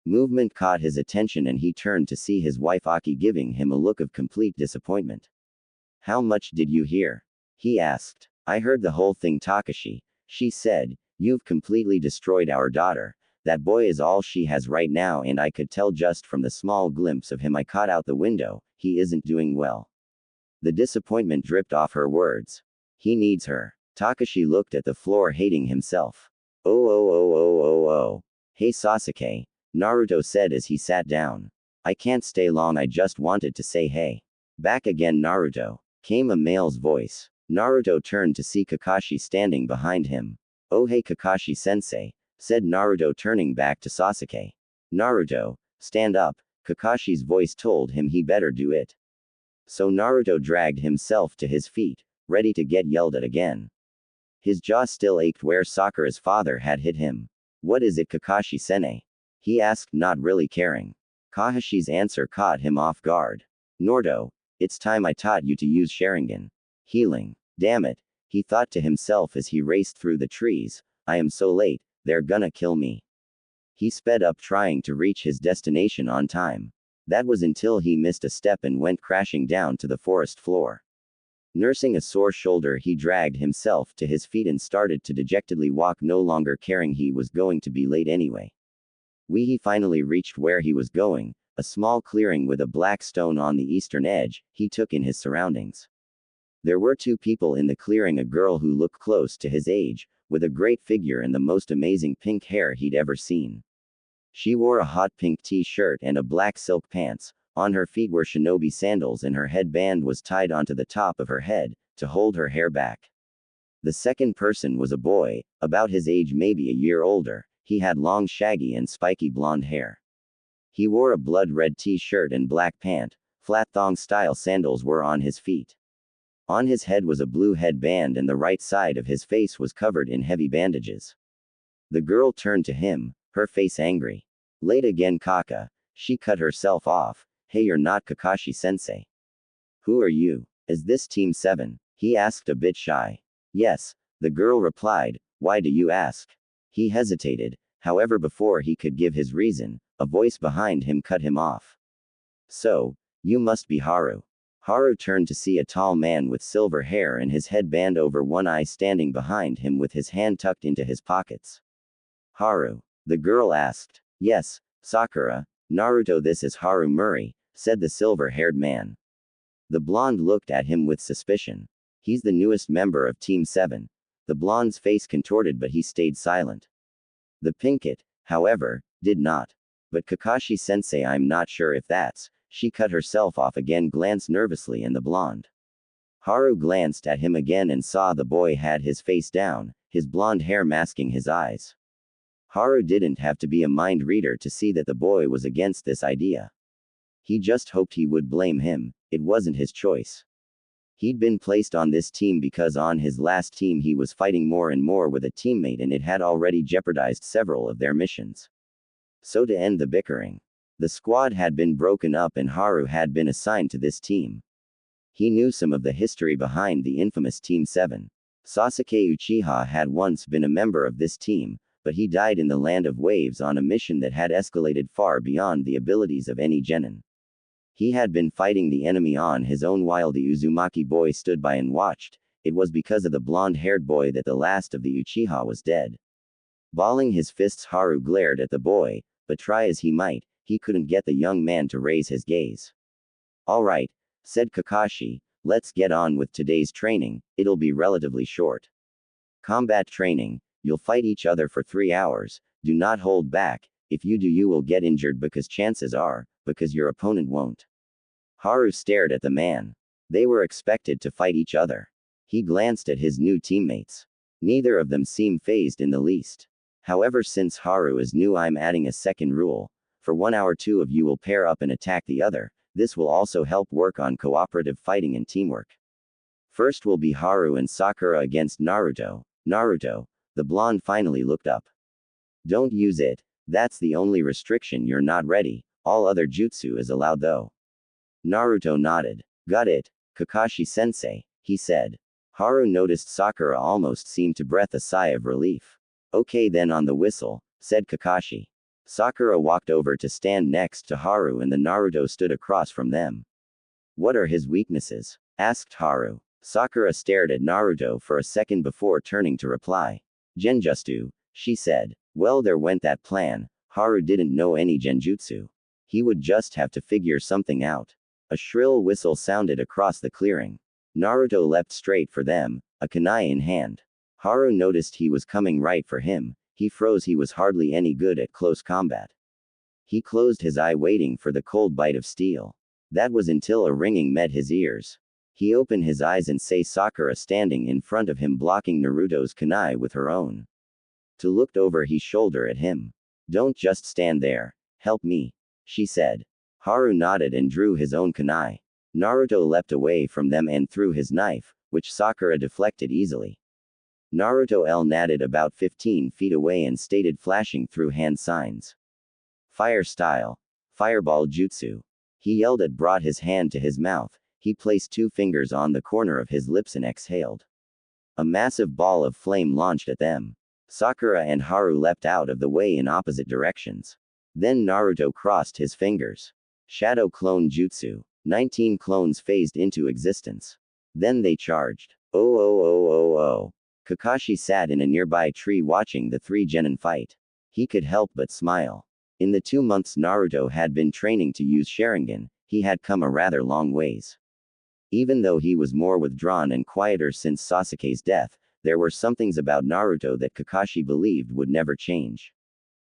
Movement caught his attention and he turned to see his wife Aki giving him a look of complete disappointment. How much did you hear? He asked. I heard the whole thing, Takashi. She said, you've completely destroyed our daughter. That boy is all she has right now, and I could tell just from the small glimpse of him I caught out the window, he isn't doing well. The disappointment dripped off her words. He needs her. Takashi looked at the floor, hating himself. Oh. Hey Sasuke, Naruto said as he sat down. I can't stay long, I just wanted to say hey. Back again, Naruto, came a male's voice. Naruto turned to see Kakashi standing behind him. Oh hey Kakashi-sensei, said Naruto, turning back to Sasuke. Naruto, stand up, Kakashi's voice told him he better do it. So Naruto dragged himself to his feet, ready to get yelled at again. His jaw still ached where Sakura's father had hit him. What is it, Kakashi-sensei? He asked, not really caring. Kahashi's answer caught him off guard. Naruto, it's time I taught you to use Sharingan. Healing. Damn it, he thought to himself as he raced through the trees. I am so late, they're gonna kill me. He sped up, trying to reach his destination on time. That was until he missed a step and went crashing down to the forest floor. Nursing a sore shoulder, he dragged himself to his feet and started to dejectedly walk, no longer caring he was going to be late anyway. He finally reached where he was going, a small clearing with a black stone on the eastern edge. He took in his surroundings. There were two people in the clearing, a girl who looked close to his age, with a great figure and the most amazing pink hair he'd ever seen. She wore a hot pink t-shirt and a black silk pants. On her feet were shinobi sandals and her headband was tied onto the top of her head, to hold her hair back. The second person was a boy, about his age, maybe a year older. He had long, shaggy and spiky blonde hair. He wore a blood red t-shirt and black pant. Flat thong style sandals were on his feet. On his head was a blue headband and the right side of his face was covered in heavy bandages. The girl turned to him, her face angry. Late again, Kaka. She cut herself off. Hey, you're not Kakashi-sensei. Who are you? Is this Team 7? He asked, a bit shy. Yes, the girl replied. Why do you ask? He hesitated, however, before he could give his reason, a voice behind him cut him off. So, you must be Haru. Haru turned to see a tall man with silver hair and his headband over one eye standing behind him with his hand tucked into his pockets. Haru? The girl asked. Yes, Sakura, Naruto, this is Haru Murray, said the silver-haired man. The blonde looked at him with suspicion. He's the newest member of Team 7. The blonde's face contorted, but he stayed silent. The pinkett, however, did not. But Kakashi-sensei, I'm not sure if that's. She cut herself off again, glanced nervously, and the blonde. Haru glanced at him again and saw the boy had his face down, his blonde hair masking his eyes. Haru didn't have to be a mind reader to see that the boy was against this idea. He just hoped he would blame him. It wasn't his choice. He'd been placed on this team because on his last team he was fighting more and more with a teammate and it had already jeopardized several of their missions. So to end the bickering, the squad had been broken up and Haru had been assigned to this team. He knew some of the history behind the infamous Team 7. Sasuke Uchiha had once been a member of this team, but he died in the Land of Waves on a mission that had escalated far beyond the abilities of any genin. He had been fighting the enemy on his own while the Uzumaki boy stood by and watched. It was because of the blonde-haired boy that the last of the Uchiha was dead. Balling his fists, Haru glared at the boy, but try as he might, he couldn't get the young man to raise his gaze. All right, said Kakashi, let's get on with today's training, it'll be relatively short. Combat training. You'll fight each other for 3 hours, do not hold back. If you do, you will get injured because your opponent won't. Haru stared at the man. They were expected to fight each other. He glanced at his new teammates. Neither of them seem fazed in the least. However, since Haru is new, I'm adding a second rule. For 1 hour, two of you will pair up and attack the other. This will also help work on cooperative fighting and teamwork. First will be Haru and Sakura against Naruto. Naruto, the blonde finally looked up. Don't use it. That's the only restriction. You're not ready. All other jutsu is allowed though. Naruto nodded. Got it, Kakashi-sensei, he said. Haru noticed Sakura almost seemed to breathe a sigh of relief. Okay then, on the whistle, said Kakashi. Sakura walked over to stand next to Haru and the Naruto stood across from them. What are his weaknesses? Asked Haru. Sakura stared at Naruto for a second before turning to reply. Genjutsu, she said. Well, there went that plan. Haru didn't know any genjutsu. He would just have to figure something out. A shrill whistle sounded across the clearing. Naruto leapt straight for them, a kunai in hand. Haru noticed he was coming right for him. He froze. He was hardly any good at close combat. He closed his eye waiting for the cold bite of steel. That was until a ringing met his ears. He opened his eyes and saw Sakura standing in front of him blocking Naruto's kunai with her own. To looked over his shoulder at him. Don't just stand there. Help me, she said. Haru nodded and drew his own kunai. Naruto leapt away from them and threw his knife, which Sakura deflected easily. Naruto nodded about 15 feet away and stated, flashing through hand signs. Fire style. Fireball jutsu. He yelled and brought his hand to his mouth. He placed 2 fingers on the corner of his lips and exhaled. A massive ball of flame launched at them. Sakura and Haru leapt out of the way in opposite directions. Then Naruto crossed his fingers. Shadow clone jutsu. 19 clones phased into existence. Then they charged. Oh oh oh oh oh. Kakashi sat in a nearby tree watching the 3 genin fight. He could help but smile. In the 2 months Naruto had been training to use Sharingan, he had come a rather long ways. Even though he was more withdrawn and quieter since Sasuke's death, there were some things about Naruto that Kakashi believed would never change.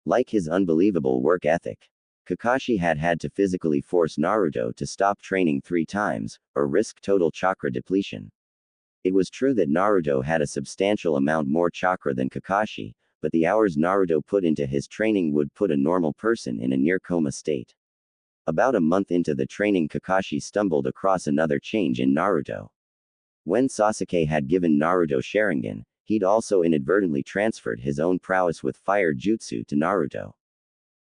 Like his unbelievable work ethic. Kakashi had had to physically force Naruto to stop training 3 times, or risk total chakra depletion. It was true that Naruto had a substantial amount more chakra than Kakashi, but the hours Naruto put into his training would put a normal person in a near coma state. About a month into the training, Kakashi stumbled across another change in Naruto. When Sasuke had given Naruto Sharingan, he'd also inadvertently transferred his own prowess with fire jutsu to Naruto.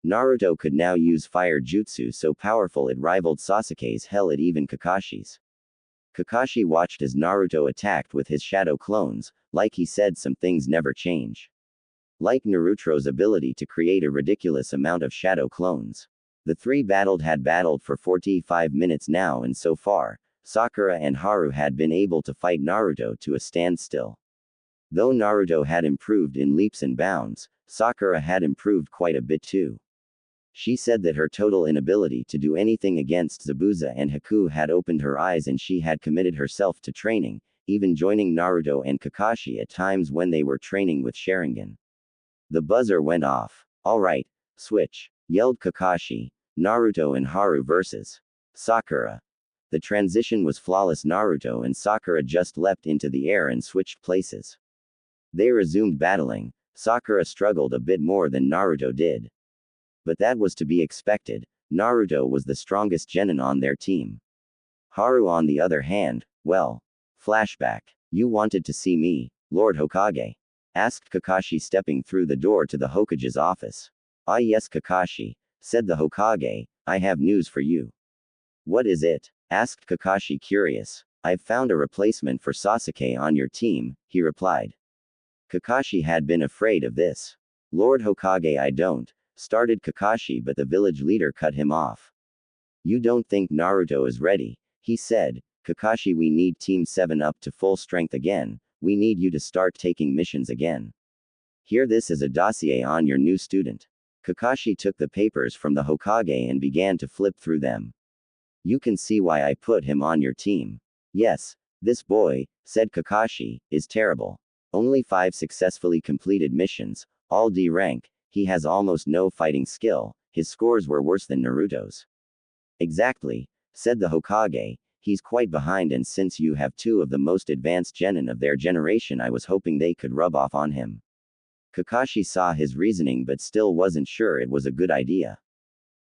Naruto could now use fire jutsu so powerful it rivaled Sasuke's, hell it even Kakashi's. Kakashi watched as Naruto attacked with his shadow clones. Like he said, some things never change. Like Naruto's ability to create a ridiculous amount of shadow clones. The 3 had battled for 45 minutes now, and so far, Sakura and Haru had been able to fight Naruto to a standstill. Though Naruto had improved in leaps and bounds, Sakura had improved quite a bit too. She said that her total inability to do anything against Zabuza and Haku had opened her eyes, and she had committed herself to training, even joining Naruto and Kakashi at times when they were training with Sharingan. The buzzer went off. Alright, switch, yelled Kakashi. Naruto and Haru versus Sakura. The transition was flawless. Naruto and Sakura just leapt into the air and switched places. They resumed battling. Sakura struggled a bit more than Naruto did. But that was to be expected. Naruto was the strongest genin on their team. Haru, on the other hand, well. Flashback. You wanted to see me, Lord Hokage? Asked Kakashi, stepping through the door to the Hokage's office. Ah yes, Kakashi, said the Hokage, I have news for you. What is it? Asked Kakashi, curious. I've found a replacement for Sasuke on your team, he replied. Kakashi had been afraid of this. Lord Hokage, I don't, started Kakashi, but the village leader cut him off. You don't think Naruto is ready, he said. Kakashi, we need Team 7 up to full strength again. We need you to start taking missions again. Here, this is a dossier on your new student. Kakashi took the papers from the Hokage and began to flip through them. You can see why I put him on your team. Yes, this boy, said Kakashi, is terrible. Only 5 successfully completed missions, all D rank. He has almost no fighting skill. His scores were worse than Naruto's. Exactly, said the Hokage. He's quite behind, and since you have two of the most advanced genin of their generation, I was hoping they could rub off on him. Kakashi saw his reasoning but still wasn't sure it was a good idea.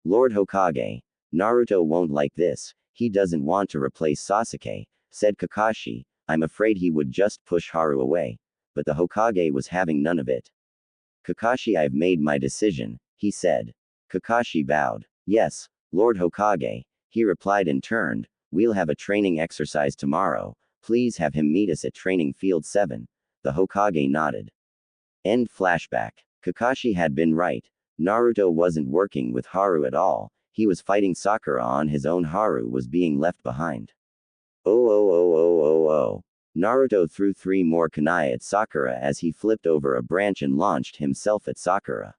Lord Hokage, Naruto won't like this, he doesn't want to replace Sasuke, said Kakashi. I'm afraid he would just push Haru away. But the Hokage was having none of it. Kakashi, I've made my decision, he said. Kakashi bowed. Yes, Lord Hokage, he replied and turned. We'll have a training exercise tomorrow. Please have him meet us at training field 7. The Hokage nodded. End flashback. Kakashi had been right. Naruto wasn't working with Haru at all. He was fighting Sakura on his own. Haru was being left behind. Oh. Naruto threw 3 more kunai at Sakura as he flipped over a branch and launched himself at Sakura.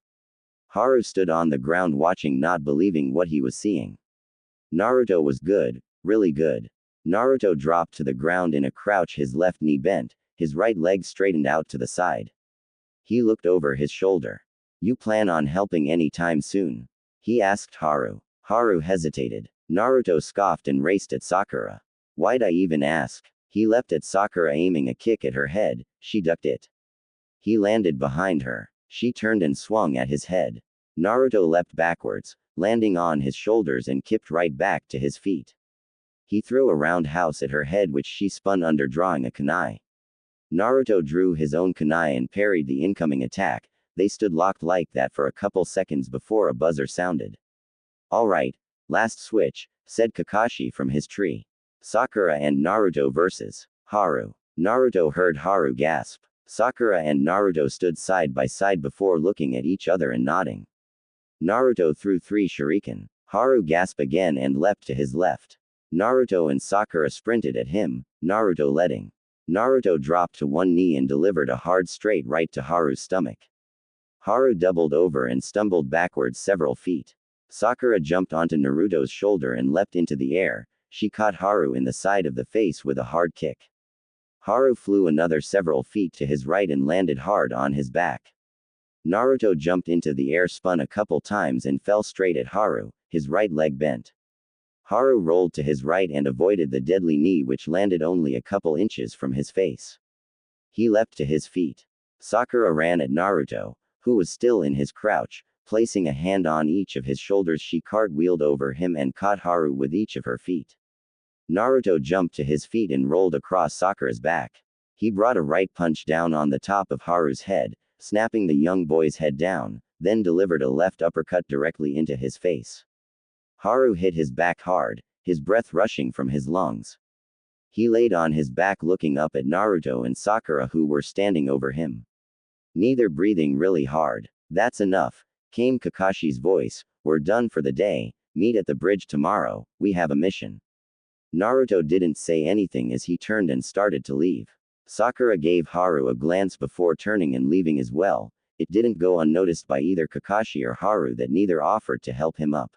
Haru stood on the ground watching, not believing what he was seeing. Naruto was good, really good. Naruto dropped to the ground in a crouch, his left knee bent, his right leg straightened out to the side. He looked over his shoulder. You plan on helping any time soon? He asked Haru. Haru hesitated. Naruto scoffed and raced at Sakura. Why'd I even ask? He leapt at Sakura, aiming a kick at her head. She ducked it. He landed behind her. She turned and swung at his head. Naruto leapt backwards, landing on his shoulders and kicked right back to his feet. He threw a roundhouse at her head, which she spun under, drawing a kunai. Naruto drew his own kunai and parried the incoming attack. They stood locked like that for a couple seconds before a buzzer sounded. Alright, last switch, said Kakashi from his tree. Sakura and Naruto versus Haru. Naruto heard Haru gasp. Sakura and Naruto stood side by side before looking at each other and nodding. Naruto threw 3 shuriken. Haru gasped again and leapt to his left. Naruto and Sakura sprinted at him, Naruto leading. Naruto dropped to one knee and delivered a hard straight right to Haru's stomach. Haru doubled over and stumbled backwards several feet. Sakura jumped onto Naruto's shoulder and leapt into the air. She caught Haru in the side of the face with a hard kick. Haru flew another several feet to his right and landed hard on his back. Naruto jumped into the air, spun a couple times and fell straight at Haru, his right leg bent. Haru rolled to his right and avoided the deadly knee, which landed only a couple inches from his face. He leapt to his feet. Sakura ran at Naruto, who was still in his crouch. Placing a hand on each of his shoulders, she cartwheeled over him and caught Haru with each of her feet. Naruto jumped to his feet and rolled across Sakura's back. He brought a right punch down on the top of Haru's head, snapping the young boy's head down, then delivered a left uppercut directly into his face. Haru hit his back hard, his breath rushing from his lungs. He laid on his back looking up at Naruto and Sakura, who were standing over him. Neither breathing really hard. That's enough, came Kakashi's voice. We're done for the day, meet at the bridge tomorrow, we have a mission. Naruto didn't say anything as he turned and started to leave. Sakura gave Haru a glance before turning and leaving as well. It didn't go unnoticed by either Kakashi or Haru that neither offered to help him up.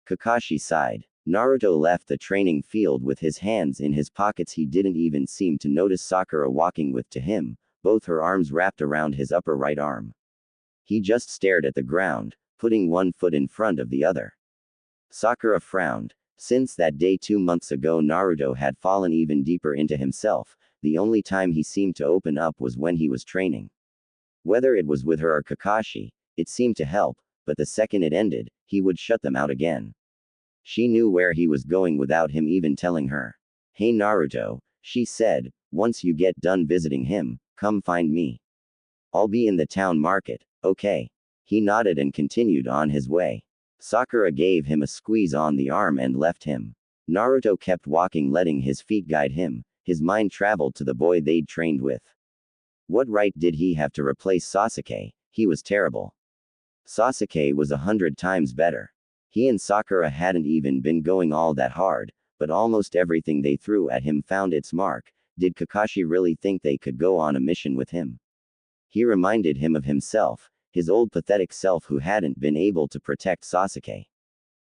Kakashi sighed. Naruto left the training field with his hands in his pockets. He didn't even seem to notice Sakura walking with to him, both her arms wrapped around his upper right arm. He just stared at the ground, putting one foot in front of the other. Sakura frowned. Since that day 2 months ago, Naruto had fallen even deeper into himself. The only time he seemed to open up was when he was training. Whether it was with her or Kakashi, it seemed to help, but the second it ended, he would shut them out again. She knew where he was going without him even telling her. Hey Naruto, she said, once you get done visiting him, come find me. I'll be in the town market, okay? He nodded and continued on his way. Sakura gave him a squeeze on the arm and left him. Naruto kept walking, letting his feet guide him. His mind traveled to the boy they'd trained with. What right did he have to replace Sasuke? He was terrible. Sasuke was 100 times better. He and Sakura hadn't even been going all that hard, but almost everything they threw at him found its mark. Did Kakashi really think they could go on a mission with him? He reminded him of himself, his old pathetic self who hadn't been able to protect Sasuke.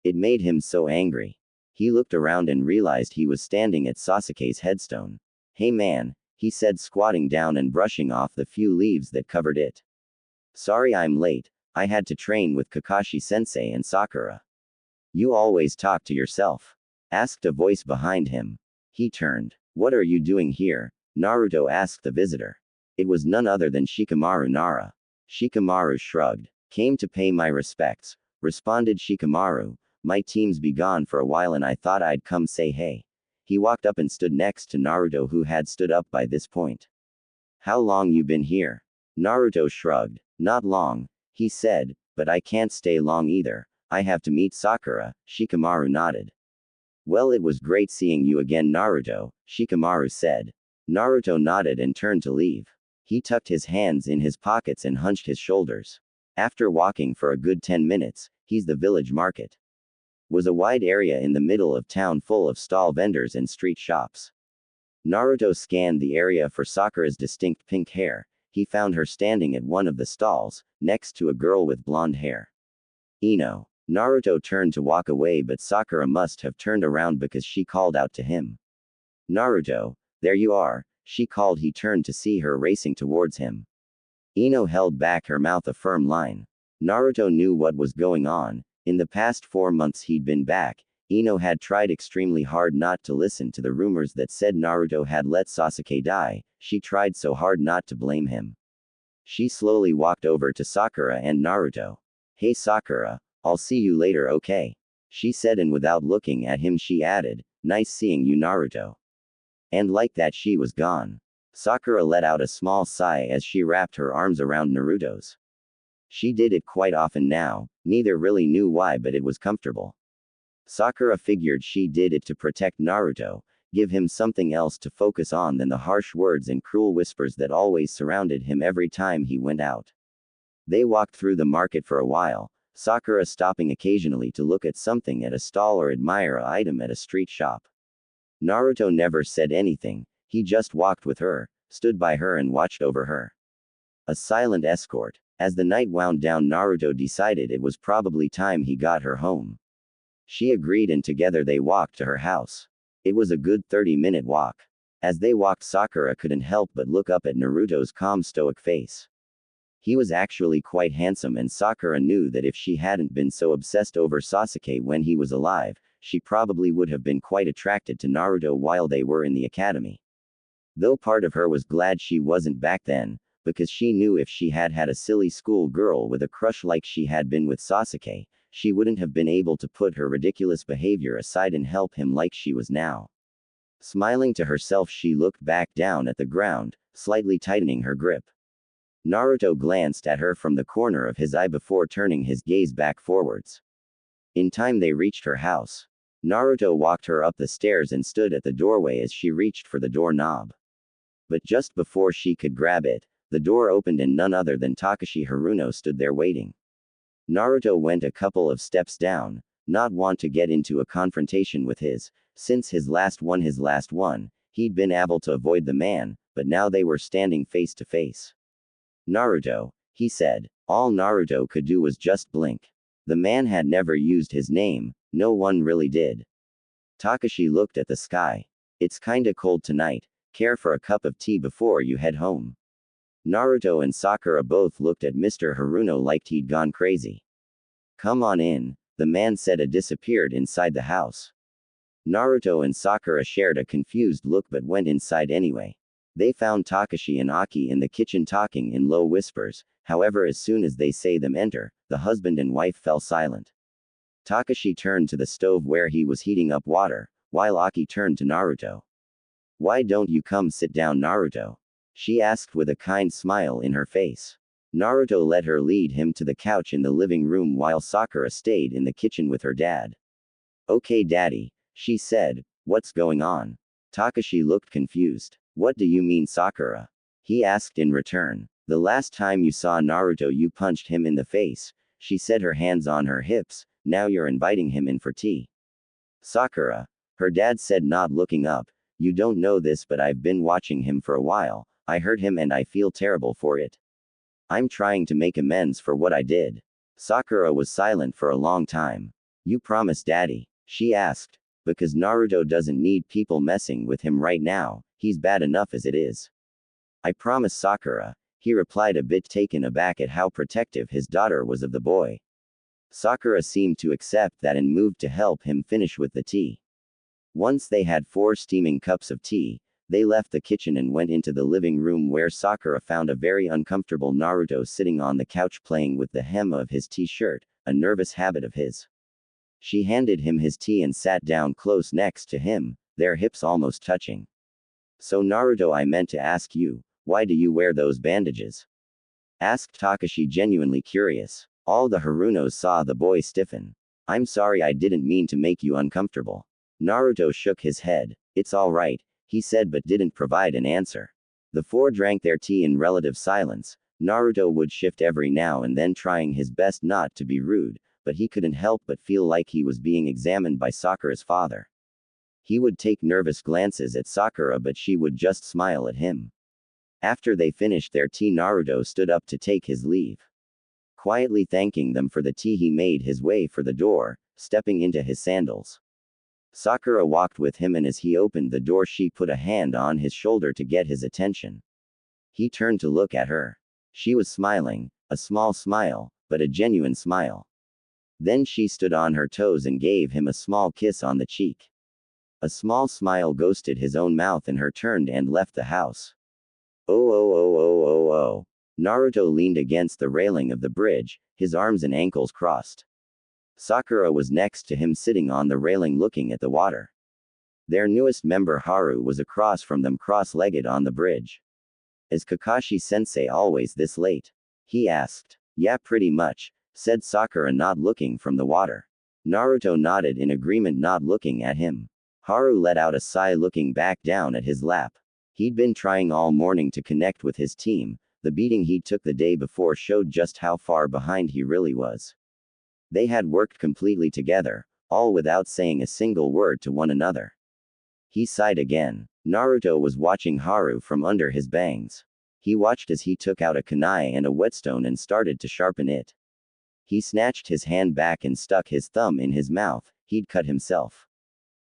It made him so angry. He looked around and realized he was standing at Sasuke's headstone. Hey man, he said, squatting down and brushing off the few leaves that covered it. Sorry I'm late, I had to train with Kakashi-sensei and Sakura. You always talk to yourself. asked a voice behind him. He turned. What are you doing here? Naruto asked the visitor. It was none other than Shikamaru Nara. Shikamaru shrugged. Came to pay my respects, responded Shikamaru. My team's be gone for a while and I thought I'd come say hey. He walked up and stood next to Naruto, who had stood up by this point. How long you been here? Naruto shrugged. Not long, he said, but I can't stay long either. I have to meet Sakura. Shikamaru nodded. Well, it was great seeing you again, Naruto, Shikamaru said. Naruto nodded and turned to leave. He tucked his hands in his pockets and hunched his shoulders. After walking for a good 10 minutes, he's the village market. Was a wide area in the middle of town full of stall vendors and street shops. Naruto scanned the area for Sakura's distinct pink hair. He found her standing at one of the stalls, next to a girl with blonde hair. Ino. Naruto turned to walk away, but Sakura must have turned around because she called out to him. Naruto, there you are, she called. He turned to see her racing towards him. Ino held back her mouth a firm line. Naruto knew what was going on. In the past 4 months he'd been back, Ino had tried extremely hard not to listen to the rumors that said Naruto had let Sasuke die. She tried so hard not to blame him. She slowly walked over to Sakura and Naruto. Hey Sakura, I'll see you later, okay? She said, and without looking at him she added, nice seeing you, Naruto. And like that she was gone. Sakura let out a small sigh as she wrapped her arms around Naruto's. She did it quite often now, neither really knew why, but it was comfortable. Sakura figured she did it to protect Naruto, give him something else to focus on than the harsh words and cruel whispers that always surrounded him every time he went out. They walked through the market for a while, Sakura stopping occasionally to look at something at a stall or admire an item at a street shop. Naruto never said anything, he just walked with her, stood by her and watched over her. A silent escort. As the night wound down, Naruto decided it was probably time he got her home. She agreed and together they walked to her house. It was a good 30-minute walk. As they walked, Sakura couldn't help but look up at Naruto's calm, stoic face. He was actually quite handsome, and Sakura knew that if she hadn't been so obsessed over Sasuke when he was alive, she probably would have been quite attracted to Naruto while they were in the academy. Though part of her was glad she wasn't back then, because she knew if she had had a silly school girl with a crush like she had been with Sasuke, she wouldn't have been able to put her ridiculous behavior aside and help him like she was now. Smiling to herself, she looked back down at the ground, slightly tightening her grip. Naruto glanced at her from the corner of his eye before turning his gaze back forwards. In time they reached her house. Naruto walked her up the stairs and stood at the doorway as she reached for the doorknob. But just before she could grab it, the door opened and none other than Takashi Haruno stood there waiting. Naruto went a couple of steps down, not want to get into a confrontation with since his last one, he'd been able to avoid the man, but now they were standing face to face. Naruto, he said. All Naruto could do was just blink. The man had never used his name, no one really did. Takashi looked at the sky. It's kinda cold tonight, care for a cup of tea before you head home? Naruto and Sakura both looked at Mr. Haruno like he'd gone crazy. Come on in, the man said and disappeared inside the house. Naruto and Sakura shared a confused look but went inside anyway. They found Takashi and Aki in the kitchen talking in low whispers, however as soon as they say them enter, the husband and wife fell silent. Takashi turned to the stove where he was heating up water, while Aki turned to Naruto. Why don't you come sit down, Naruto? She asked with a kind smile in her face. Naruto let her lead him to the couch in the living room while Sakura stayed in the kitchen with her dad. Okay daddy, she said, what's going on? Takashi looked confused. What do you mean, Sakura? He asked in return. The last time you saw Naruto you punched him in the face, she said, her hands on her hips. Now you're inviting him in for tea. Sakura, her dad said, not looking up. You don't know this, but I've been watching him for a while. I hurt him and I feel terrible for it. I'm trying to make amends for what I did. Sakura was silent for a long time. You promise, daddy? She asked. Because Naruto doesn't need people messing with him right now, he's bad enough as it is. I promise, Sakura, he replied, a bit taken aback at how protective his daughter was of the boy. Sakura seemed to accept that and moved to help him finish with the tea. Once they had 4 steaming cups of tea, they left the kitchen and went into the living room where Sakura found a very uncomfortable Naruto sitting on the couch playing with the hem of his t-shirt, a nervous habit of his. She handed him his tea and sat down close next to him, their hips almost touching. So Naruto, I meant to ask you, why do you wear those bandages? Asked Takashi, genuinely curious. All the Harunos saw the boy stiffen. I'm sorry, I didn't mean to make you uncomfortable. Naruto shook his head. It's all right, he said, but didn't provide an answer. The 4 drank their tea in relative silence. Naruto would shift every now and then, trying his best not to be rude, but he couldn't help but feel like he was being examined by Sakura's father. He would take nervous glances at Sakura, but she would just smile at him. After they finished their tea, Naruto stood up to take his leave. Quietly thanking them for the tea, he made his way for the door, stepping into his sandals. Sakura walked with him, and as he opened the door, she put a hand on his shoulder to get his attention. He turned to look at her. She was smiling, a small smile, but a genuine smile. Then she stood on her toes and gave him a small kiss on the cheek. A small smile ghosted his own mouth, and her turned and left the house. Oh. Naruto leaned against the railing of the bridge, his arms and ankles crossed. Sakura was next to him, sitting on the railing looking at the water. Their newest member Haru was across from them, cross-legged on the bridge. Is Kakashi-sensei always this late? He asked. Yeah, pretty much, said Sakura, not looking from the water. Naruto nodded in agreement, not looking at him. Haru let out a sigh, looking back down at his lap. He'd been trying all morning to connect with his team. The beating he took the day before showed just how far behind he really was. They had worked completely together, all without saying a single word to one another. He sighed again. Naruto was watching Haru from under his bangs. He watched as he took out a kunai and a whetstone and started to sharpen it. He snatched his hand back and stuck his thumb in his mouth. He'd cut himself.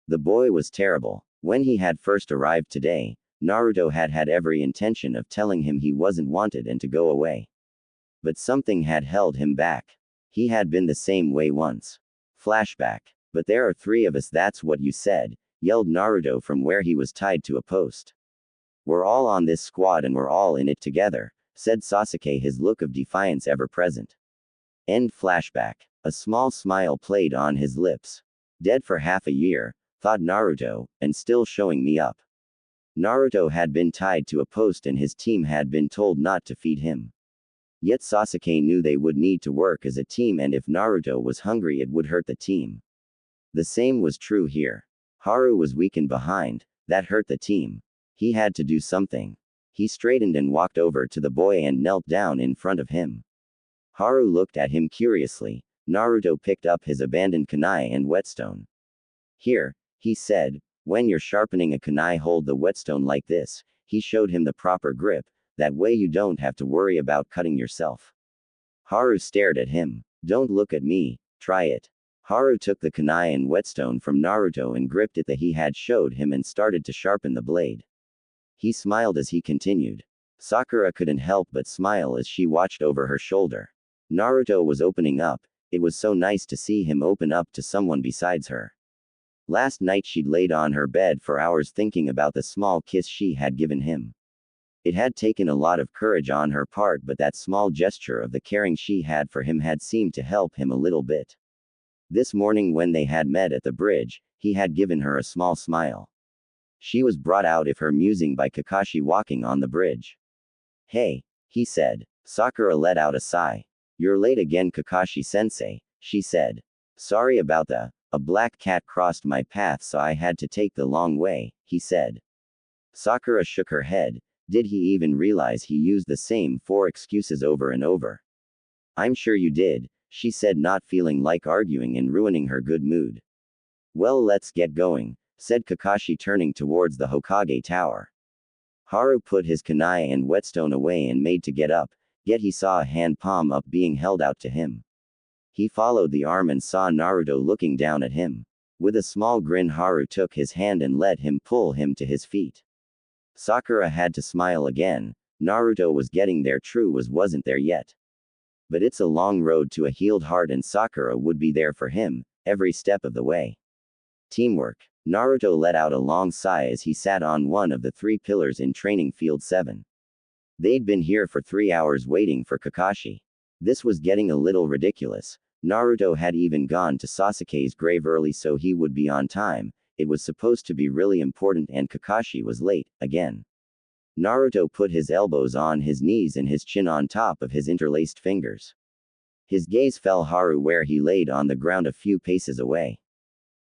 The boy was terrible. When he had first arrived today, Naruto had every intention of telling him he wasn't wanted and to go away. But something had held him back. He had been the same way once. Flashback. But there are 3 of us, that's what you said, yelled Naruto from where he was tied to a post. We're all on this squad and we're all in it together, said Sasuke, his look of defiance ever present. End flashback. A small smile played on his lips. Dead for half a year, thought Naruto, and still showing me up. Naruto had been tied to a post and his team had been told not to feed him. Yet Sasuke knew they would need to work as a team, and if Naruto was hungry, it would hurt the team. The same was true here. Haru was weakened behind, that hurt the team. He had to do something. He straightened and walked over to the boy and knelt down in front of him. Haru looked at him curiously. Naruto picked up his abandoned kunai and whetstone. Here, he said, when you're sharpening a kunai, hold the whetstone like this. He showed him the proper grip. That way you don't have to worry about cutting yourself. Haru stared at him. Don't look at me, try it. Haru took the kunai and whetstone from Naruto and gripped it that he had showed him and started to sharpen the blade. He smiled as he continued. Sakura couldn't help but smile as she watched over her shoulder. Naruto was opening up. It was so nice to see him open up to someone besides her. Last night she'd laid on her bed for hours thinking about the small kiss she had given him. It had taken a lot of courage on her part, but that small gesture of the caring she had for him had seemed to help him a little bit. This morning when they had met at the bridge, he had given her a small smile. She was brought out of her musing by Kakashi walking on the bridge. Hey, he said. Sakura let out a sigh. You're late again, Kakashi-sensei, she said. Sorry about a black cat crossed my path so I had to take the long way, he said. Sakura shook her head. Did he even realize he used the same 4 excuses over and over? I'm sure you did, she said, not feeling like arguing and ruining her good mood. Well, let's get going, said Kakashi, turning towards the Hokage tower. Haru put his kunai and whetstone away and made to get up, yet he saw a hand palm up being held out to him. He followed the arm and saw Naruto looking down at him. With a small grin, Haru took his hand and let him pull him to his feet. Sakura had to smile again. Naruto was getting there, true wasn't there yet. But it's a long road to a healed heart, and Sakura would be there for him, every step of the way. Teamwork. Naruto let out a long sigh as he sat on one of the 3 pillars in training field 7. They'd been here for 3 hours waiting for Kakashi. This was getting a little ridiculous. Naruto had even gone to Sasuke's grave early so he would be on time. It was supposed to be really important and Kakashi was late, again. Naruto put his elbows on his knees and his chin on top of his interlaced fingers. His gaze fell Haru where he laid on the ground a few paces away.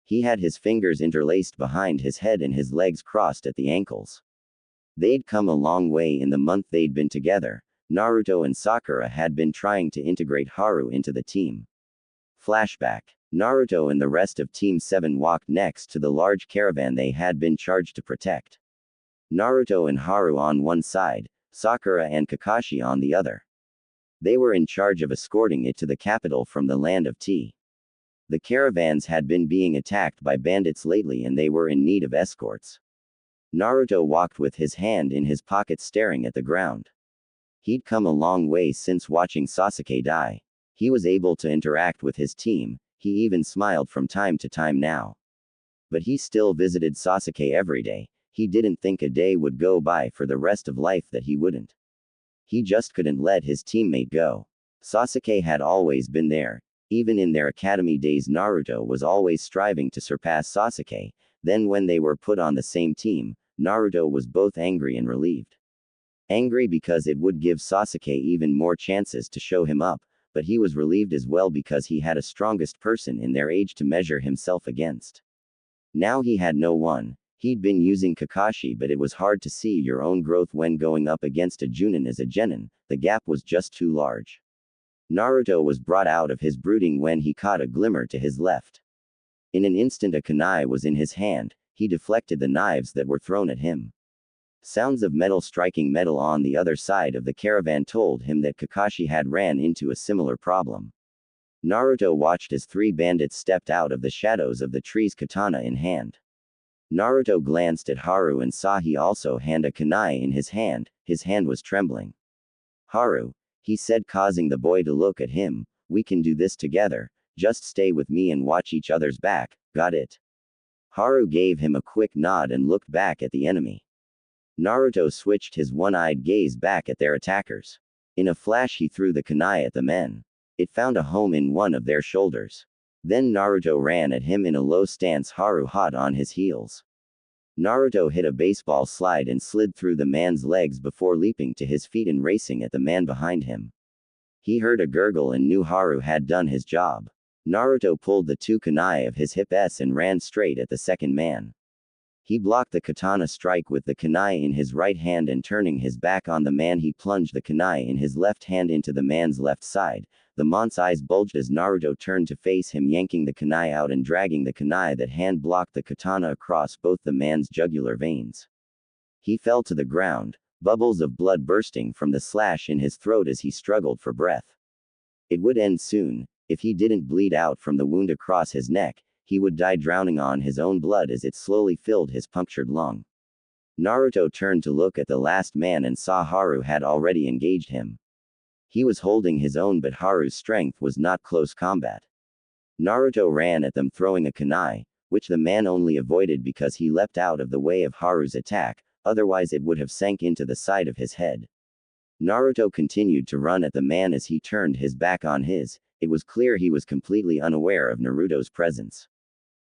He had his fingers interlaced behind his head and his legs crossed at the ankles. They'd come a long way in the month they'd been together. Naruto and Sakura had been trying to integrate Haru into the team. Flashback. Naruto and the rest of Team 7 walked next to the large caravan they had been charged to protect. Naruto and Haru on one side, Sakura and Kakashi on the other. They were in charge of escorting it to the capital from the land of tea. The caravans had been being attacked by bandits lately and they were in need of escorts. Naruto walked with his hand in his pocket staring at the ground. He'd come a long way since watching Sasuke die. He was able to interact with his team, he even smiled from time to time now. But he still visited Sasuke every day. He didn't think a day would go by for the rest of life that he wouldn't. He just couldn't let his teammate go. Sasuke had always been there. Even in their academy days Naruto was always striving to surpass Sasuke. Then when they were put on the same team, Naruto was both angry and relieved. Angry because it would give Sasuke even more chances to show him up, but he was relieved as well because he had a strongest person in their age to measure himself against. Now he had no one. He'd been using Kakashi but it was hard to see your own growth when going up against a Junin as a genin, the gap was just too large. Naruto was brought out of his brooding when he caught a glimmer to his left. In an instant a kunai was in his hand, he deflected the knives that were thrown at him. Sounds of metal striking metal on the other side of the caravan told him that Kakashi had ran into a similar problem. Naruto watched as 3 bandits stepped out of the shadows of the trees katana in hand. Naruto glanced at Haru and saw he also had a kunai in his hand was trembling. Haru, he said causing the boy to look at him, we can do this together, just stay with me and watch each other's back, got it? Haru gave him a quick nod and looked back at the enemy. Naruto switched his one-eyed gaze back at their attackers. In a flash he threw the kunai at the men. It found a home in one of their shoulders. Then Naruto ran at him in a low stance, Haru hot on his heels. Naruto hit a baseball slide and slid through the man's legs before leaping to his feet and racing at the man behind him. He heard a gurgle and knew Haru had done his job. Naruto pulled the 2 kunai of his hips and ran straight at the second man. He blocked the katana strike with the kunai in his right hand and turning his back on the man he plunged the kunai in his left hand into the man's left side. The man's eyes bulged as Naruto turned to face him, yanking the kunai out and dragging the kunai that hand blocked the katana across both the man's jugular veins. He fell to the ground, bubbles of blood bursting from the slash in his throat as he struggled for breath. It would end soon. If he didn't bleed out from the wound across his neck, he would die drowning on his own blood as it slowly filled his punctured lung. Naruto turned to look at the last man and saw Haru had already engaged him. He was holding his own but Haru's strength was not close combat. Naruto ran at them throwing a kunai, which the man only avoided because he leapt out of the way of Haru's attack, otherwise it would have sank into the side of his head. Naruto continued to run at the man as he turned his back on his. It was clear he was completely unaware of Naruto's presence.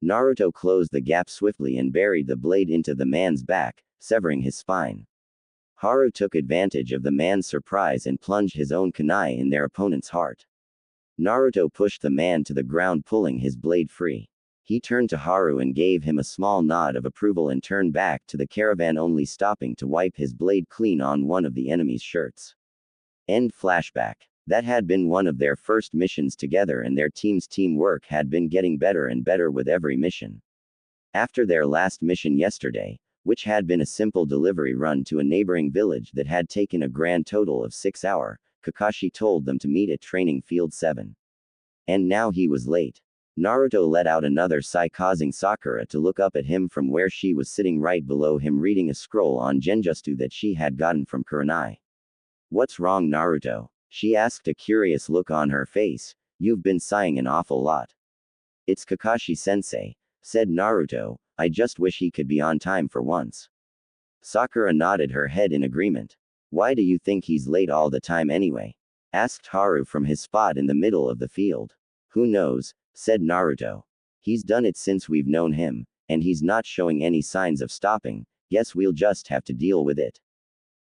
Naruto closed the gap swiftly and buried the blade into the man's back, severing his spine. Haru took advantage of the man's surprise and plunged his own kunai in their opponent's heart. Naruto pushed the man to the ground, pulling his blade free. He turned to Haru and gave him a small nod of approval and turned back to the caravan, only stopping to wipe his blade clean on one of the enemy's shirts. End flashback. That had been one of their first missions together and their team's teamwork had been getting better and better with every mission. After their last mission yesterday, which had been a simple delivery run to a neighboring village that had taken a grand total of 6 hours, Kakashi told them to meet at training field 7. And now he was late. Naruto let out another sigh, causing Sakura to look up at him from where she was sitting right below him reading a scroll on Genjutsu that she had gotten from Kurenai. What's wrong, Naruto? She asked, a curious look on her face. You've been sighing an awful lot. It's Kakashi-sensei, said Naruto, I just wish he could be on time for once. Sakura nodded her head in agreement. Why do you think he's late all the time anyway? Asked Haru from his spot in the middle of the field. Who knows, said Naruto. He's done it since we've known him, and he's not showing any signs of stopping. Guess we'll just have to deal with it.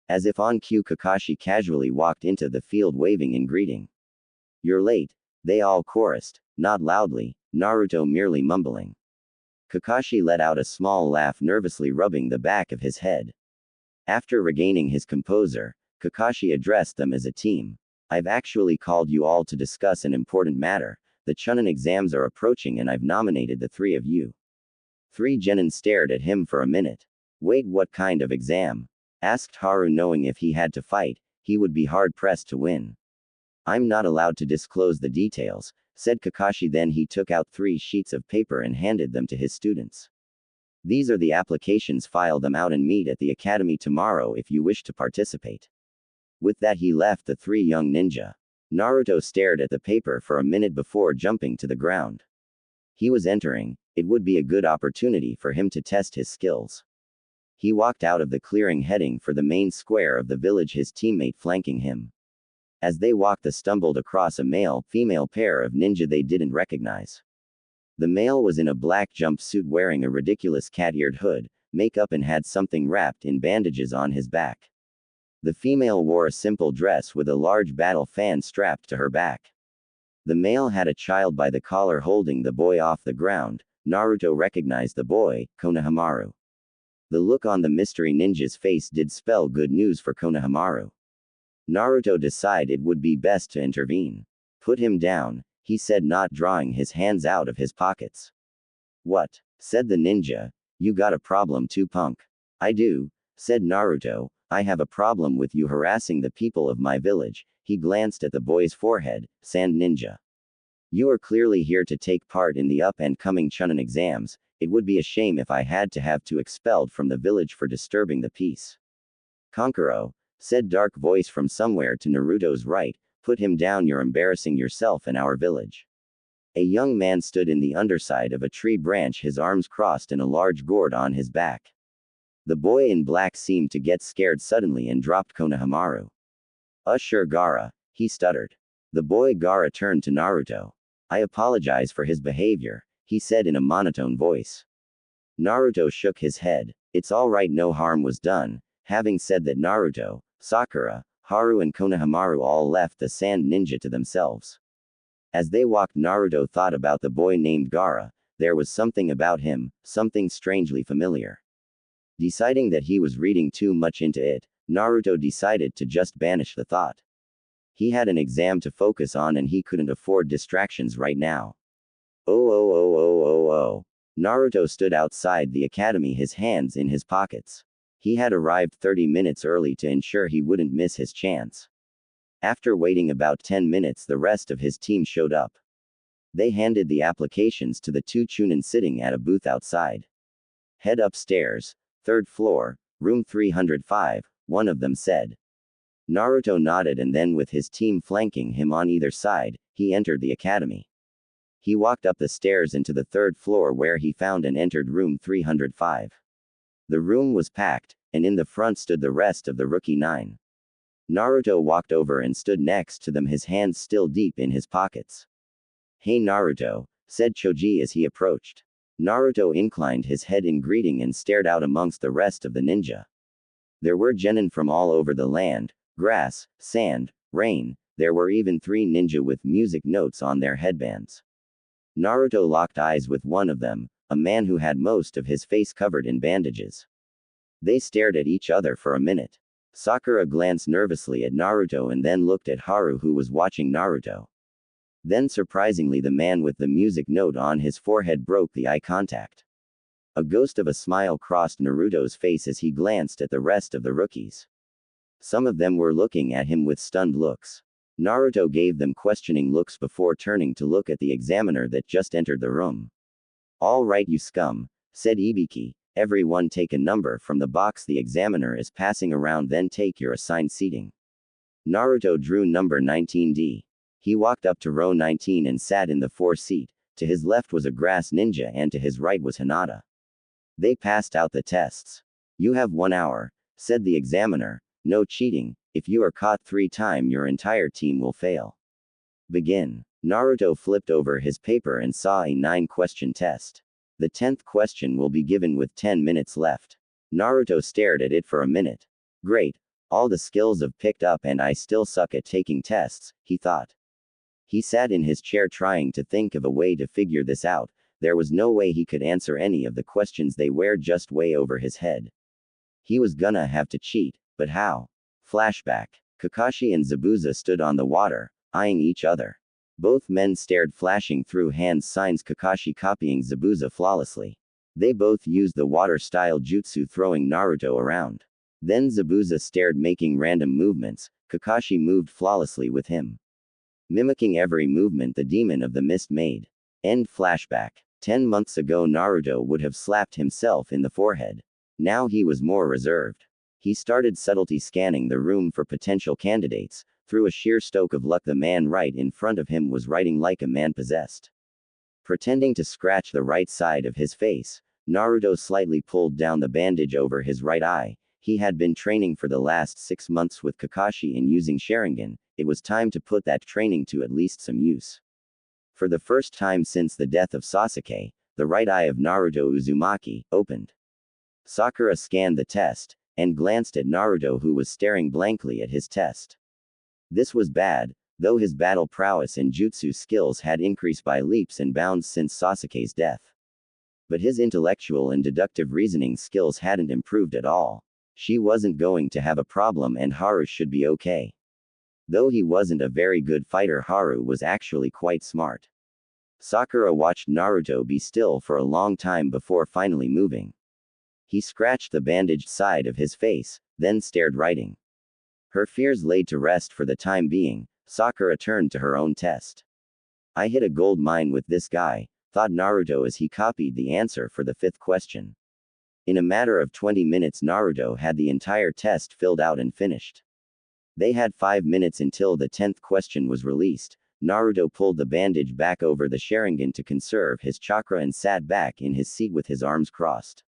As if on cue, Kakashi casually walked into the field waving in greeting. You're late, they all chorused, not loudly, Naruto merely mumbling. Kakashi let out a small laugh, nervously rubbing the back of his head. After regaining his composure, Kakashi addressed them as a team. I've actually called you all to discuss an important matter. The Chunin exams are approaching and I've nominated the three of you. 3 genin stared at him for a minute. Wait, what kind of exam? Asked Haru, knowing if he had to fight, he would be hard-pressed to win. I'm not allowed to disclose the details, said Kakashi. Then he took out 3 sheets of paper and handed them to his students. These are the applications, file them out and meet at the academy tomorrow if you wish to participate. With that he left the 3 young ninja. Naruto stared at the paper for a minute before jumping to the ground. He was entering, it would be a good opportunity for him to test his skills. He walked out of the clearing heading for the main square of the village, his teammate flanking him. As they walked, they stumbled across a male-female pair of ninja they didn't recognize. The male was in a black jumpsuit wearing a ridiculous cat-eared hood, makeup, and had something wrapped in bandages on his back. The female wore a simple dress with a large battle fan strapped to her back. The male had a child by the collar holding the boy off the ground. Naruto recognized the boy, Konohamaru. The look on the mystery ninja's face did spell good news for Konohamaru. Naruto decided it would be best to intervene. Put him down, he said, not drawing his hands out of his pockets. What? Said the ninja. You got a problem too, punk? I do, said Naruto. I have a problem with you harassing the people of my village. He glanced at the boy's forehead. Sand ninja. You are clearly here to take part in the up-and-coming Chunin exams. It would be a shame if I had to have you expelled from the village for disturbing the peace. Kankuro, said dark voice from somewhere to Naruto's right. Put him down, you're embarrassing yourself and our village. A young man stood in the underside of a tree branch, his arms crossed and a large gourd on his back. The boy in black seemed to get scared suddenly and dropped Konohamaru. Sure, Gaara, he stuttered. The boy Gaara turned to Naruto. I apologize for his behavior, he said in a monotone voice. Naruto shook his head. It's all right, no harm was done. Having said that, Naruto, Sakura, Haru and Konohamaru all left the sand ninja to themselves. As they walked, Naruto thought about the boy named Gaara. There was something about him, something strangely familiar. Deciding that he was reading too much into it, Naruto decided to just banish the thought. He had an exam to focus on and he couldn't afford distractions right now. Oh. Naruto stood outside the academy, his hands in his pockets. He had arrived 30 minutes early to ensure he wouldn't miss his chance. After waiting about 10 minutes, the rest of his team showed up. They handed the applications to the 2 Chunin sitting at a booth outside. Head upstairs, 3rd floor, room 305, one of them said. Naruto nodded, and then, with his team flanking him on either side, he entered the academy. He walked up the stairs into the 3rd floor where he found and entered room 305. The room was packed, and in the front stood the rest of the rookie 9. Naruto walked over and stood next to them, his hands still deep in his pockets. Hey Naruto, said Choji as he approached. Naruto inclined his head in greeting and stared out amongst the rest of the ninja. There were genin from all over the land, grass, sand, rain. There were even 3 ninja with music notes on their headbands. Naruto locked eyes with one of them, a man who had most of his face covered in bandages. They stared at each other for a minute. Sakura glanced nervously at Naruto and then looked at Haru, who was watching Naruto. Then surprisingly, the man with the music note on his forehead broke the eye contact. A ghost of a smile crossed Naruto's face as he glanced at the rest of the rookies. Some of them were looking at him with stunned looks. Naruto gave them questioning looks before turning to look at the examiner that just entered the room. All right, you scum, said Ibiki. Everyone take a number from the box the examiner is passing around, then take your assigned seating. Naruto drew number 19D. He walked up to row 19 and sat in the 4 seat. To his left was a grass ninja and to his right was Hinata. They passed out the tests. You have 1 hour, said the examiner. No cheating. If you are caught 3 times, your entire team will fail. Begin. Naruto flipped over his paper and saw a 9-question test. The 10th question will be given with 10 minutes left. Naruto stared at it for a minute. Great. All the skills I've picked up and I still suck at taking tests, he thought. He sat in his chair trying to think of a way to figure this out. There was no way he could answer any of the questions, they were just way over his head. He was gonna have to cheat, but how? Flashback. Kakashi and Zabuza stood on the water, eyeing each other. Both men stared, flashing through hand signs, Kakashi copying Zabuza flawlessly. They both used the water-style jutsu, throwing Naruto around. Then Zabuza stared, making random movements. Kakashi moved flawlessly with him, mimicking every movement the demon of the mist made. End flashback. 10 months ago Naruto would have slapped himself in the forehead. Now he was more reserved. He started subtlety scanning the room for potential candidates. Through a sheer stroke of luck, the man right in front of him was writing like a man possessed. Pretending to scratch the right side of his face, Naruto slightly pulled down the bandage over his right eye. He had been training for the last 6 months with Kakashi in using Sharingan. It was time to put that training to at least some use. For the first time since the death of Sasuke, the right eye of Naruto Uzumaki opened. Sakura scanned the test, and glanced at Naruto, who was staring blankly at his test. This was bad, though his battle prowess and jutsu skills had increased by leaps and bounds since Sasuke's death. But his intellectual and deductive reasoning skills hadn't improved at all. She wasn't going to have a problem and Haru should be okay. Though he wasn't a very good fighter, Haru was actually quite smart. Sakura watched Naruto be still for a long time before finally moving. He scratched the bandaged side of his face, then stared, writing. Her fears laid to rest for the time being, Sakura turned to her own test. I hit a gold mine with this guy, thought Naruto as he copied the answer for the 5th question. In a matter of 20 minutes Naruto had the entire test filled out and finished. They had 5 minutes until the 10th question was released. Naruto pulled the bandage back over the Sharingan to conserve his chakra and sat back in his seat with his arms crossed.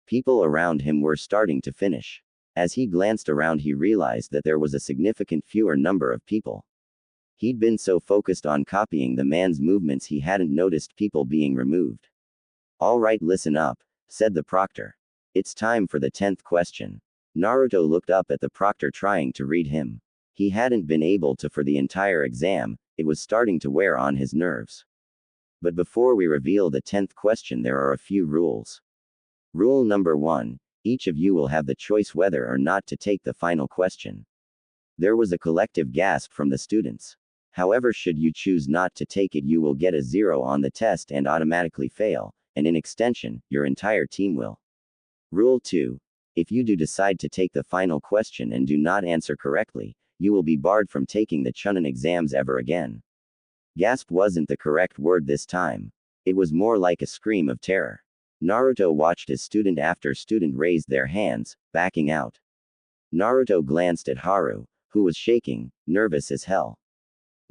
People around him were starting to finish. As he glanced around, he realized that there was a significant fewer number of people. He'd been so focused on copying the man's movements he hadn't noticed people being removed. All right, listen up, said the proctor. It's time for the 10th question. Naruto looked up at the proctor, trying to read him. He hadn't been able to for the entire exam. It was starting to wear on his nerves. But before we reveal the 10th question, there are a few rules. Rule number 1. Each of you will have the choice whether or not to take the final question. There was a collective gasp from the students. However, should you choose not to take it, you will get a 0 on the test and automatically fail, and in extension, your entire team will. Rule 2. If you do decide to take the final question and do not answer correctly, you will be barred from taking the Chunin exams ever again. Gasp wasn't the correct word this time. It was more like a scream of terror. Naruto watched as student after student raised their hands, backing out. Naruto glanced at Haru, who was shaking, nervous as hell.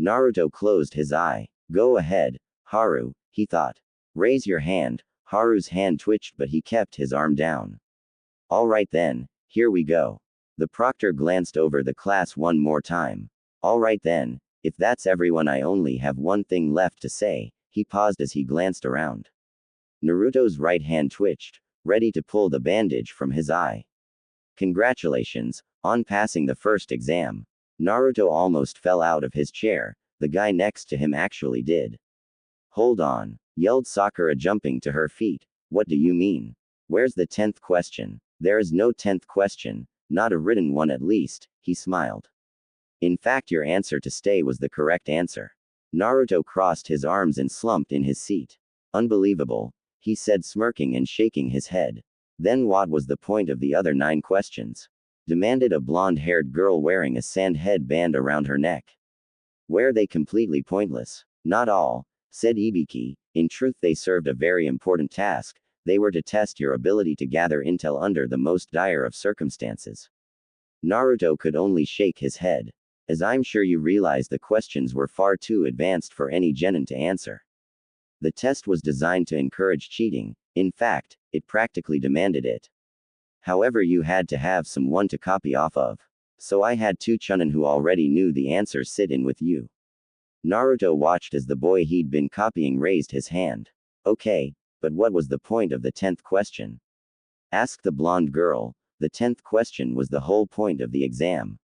Naruto closed his eye. Go ahead, Haru, he thought. Raise your hand. Haru's hand twitched, but he kept his arm down. All right then, here we go. The proctor glanced over the class one more time. All right then, if that's everyone, I only have one thing left to say. He paused as he glanced around. Naruto's right hand twitched, ready to pull the bandage from his eye. Congratulations on passing the first exam. Naruto almost fell out of his chair. The guy next to him actually did. Hold on, yelled Sakura, jumping to her feet. What do you mean? Where's the 10th question? There is no 10th question, not a written one at least, he smiled. In fact, your answer to stay was the correct answer. Naruto crossed his arms and slumped in his seat. Unbelievable, he said, smirking and shaking his head. Then what was the point of the other 9 questions? Demanded a blonde-haired girl wearing a sand headband around her neck. Were they completely pointless? Not all, said Ibiki. In truth, they served a very important task. They were to test your ability to gather intel under the most dire of circumstances. Naruto could only shake his head. As I'm sure you realize, the questions were far too advanced for any genin to answer. The test was designed to encourage cheating. In fact, it practically demanded it. However, you had to have someone to copy off of. So I had two chunin who already knew the answers sit in with you. Naruto watched as the boy he'd been copying raised his hand. Okay, but what was the point of the 10th question? Asked the blonde girl. The 10th question was the whole point of the exam.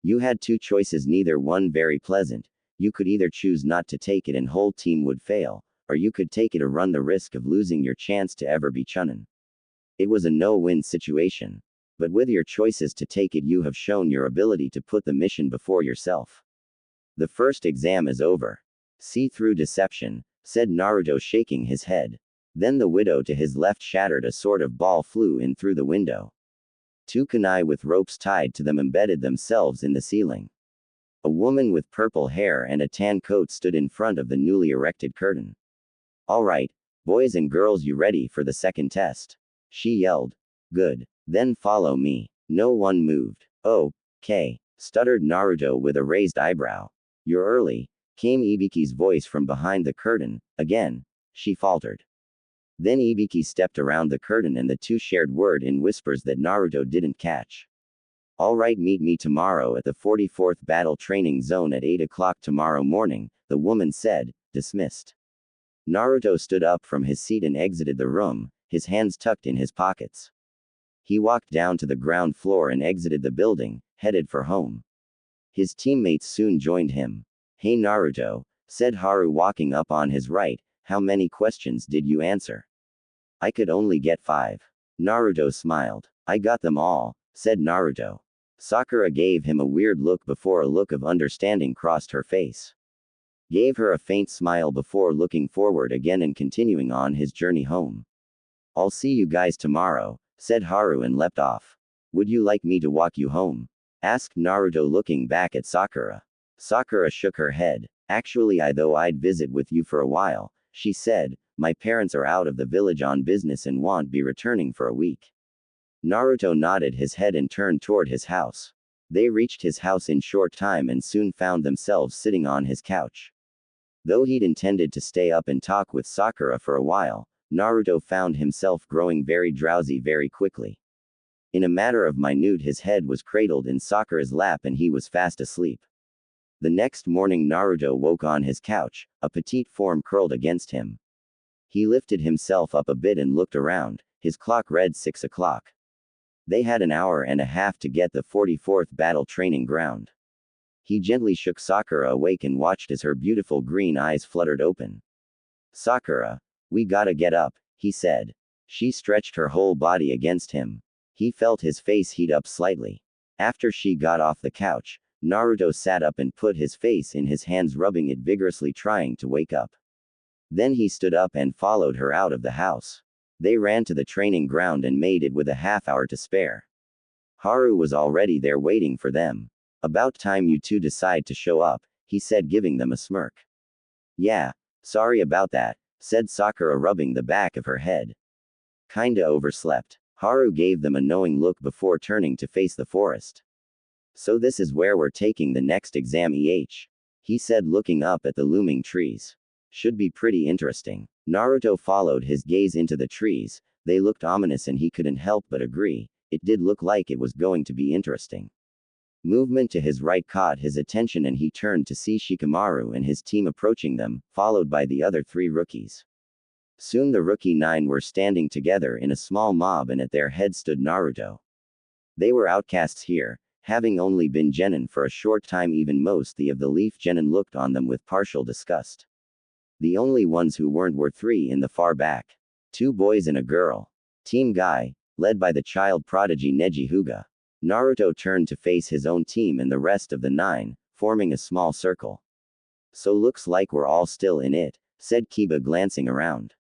You had two choices, neither one very pleasant. You could either choose not to take it and whole team would fail, or you could take it or run the risk of losing your chance to ever be chunin. It was a no-win situation. But with your choices to take it, you have shown your ability to put the mission before yourself. The first exam is over. See through deception, said Naruto, shaking his head. Then the widow to his left shattered. A sort of ball flew in through the window. Two kunai with ropes tied to them embedded themselves in the ceiling. A woman with purple hair and a tan coat stood in front of the newly erected curtain. All right, boys and girls, you ready for the second test? She yelled. Good. Then follow me. No one moved. Oh, okay, stuttered Naruto with a raised eyebrow. You're early, came Ibiki's voice from behind the curtain. Again, she faltered. Then Ibiki stepped around the curtain and the two shared word in whispers that Naruto didn't catch. All right, meet me tomorrow at the 44th Battle Training Zone at 8 o'clock tomorrow morning, the woman said, dismissed. Naruto stood up from his seat and exited the room, his hands tucked in his pockets. He walked down to the ground floor and exited the building, headed for home. His teammates soon joined him. Hey Naruto, said Haru walking up on his right, how many questions did you answer? I could only get 5. Naruto smiled. I got them all, said Naruto. Sakura gave him a weird look before a look of understanding crossed her face. Gave her a faint smile before looking forward again and continuing on his journey home. I'll see you guys tomorrow, said Haru and leapt off. Would you like me to walk you home? Asked Naruto looking back at Sakura. Sakura shook her head. Actually, I'd visit with you for a while, she said. My parents are out of the village on business and won't be returning for a week. Naruto nodded his head and turned toward his house. They reached his house in short time and soon found themselves sitting on his couch. Though he'd intended to stay up and talk with Sakura for a while, Naruto found himself growing very drowsy very quickly. In a matter of minute, his head was cradled in Sakura's lap and he was fast asleep. The next morning Naruto woke on his couch, a petite form curled against him. He lifted himself up a bit and looked around. His clock read 6 o'clock. They had an hour and a half to get the 44th battle training ground. He gently shook Sakura awake and watched as her beautiful green eyes fluttered open. Sakura, we gotta get up, he said. She stretched her whole body against him. He felt his face heat up slightly. After she got off the couch, Naruto sat up and put his face in his hands, rubbing it vigorously, trying to wake up. Then he stood up and followed her out of the house. They ran to the training ground and made it with a half-hour to spare. Haru was already there waiting for them. About time you two decide to show up, he said, giving them a smirk. Yeah, sorry about that, said Sakura, rubbing the back of her head. Kinda overslept. Haru gave them a knowing look before turning to face the forest. So this is where we're taking the next exam, he said, looking up at the looming trees. Should be pretty interesting. Naruto followed his gaze into the trees. They looked ominous and he couldn't help but agree. It did look like it was going to be interesting. Movement to his right caught his attention and he turned to see Shikamaru and his team approaching them, followed by the other 3 rookies. Soon the rookie 9 were standing together in a small mob and at their head stood Naruto. They were outcasts here, having only been genin for a short time. Even most of the Leaf genin looked on them with partial disgust. The only ones who weren't were 3 in the far back. 2 boys and a girl. Team Guy, led by the child prodigy Neji Hyuga. Naruto turned to face his own team and the rest of the 9, forming a small circle. So looks like we're all still in it, said Kiba, glancing around.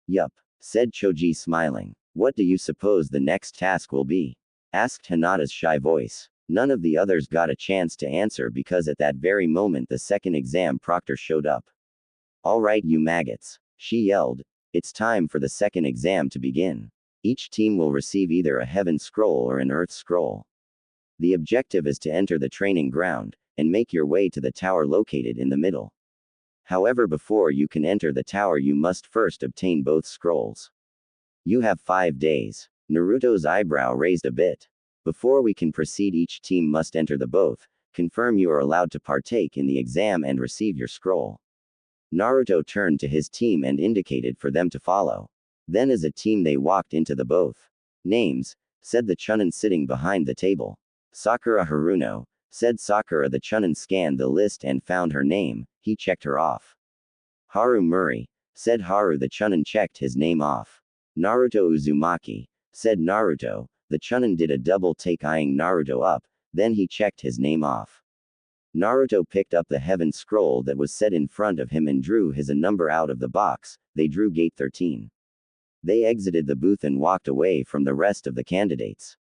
Yup, said Choji, smiling. What do you suppose the next task will be? Asked Hinata's shy voice. None of the others got a chance to answer because at that very moment the second exam proctor showed up. All right, you maggots, she yelled. It's time for the second exam to begin. Each team will receive either a heaven scroll or an earth scroll. The objective is to enter the training ground and make your way to the tower located in the middle. However, before you can enter the tower, you must first obtain both scrolls. You have 5 days. Naruto's eyebrow raised a bit. Before we can proceed, each team must enter the booth, confirm you are allowed to partake in the exam and receive your scroll. Naruto turned to his team and indicated for them to follow. Then as a team they walked into the booth. Names, said the Chunin sitting behind the table. Sakura Haruno, said Sakura. The Chunin scanned the list and found her name, he checked her off. Haru Murray, said Haru. The Chunin checked his name off. Naruto Uzumaki, said Naruto. The Chunin did a double take, eyeing Naruto up, then he checked his name off. Naruto picked up the heaven scroll that was set in front of him and drew his number out of the box. They drew gate 13. They exited the booth and walked away from the rest of the candidates.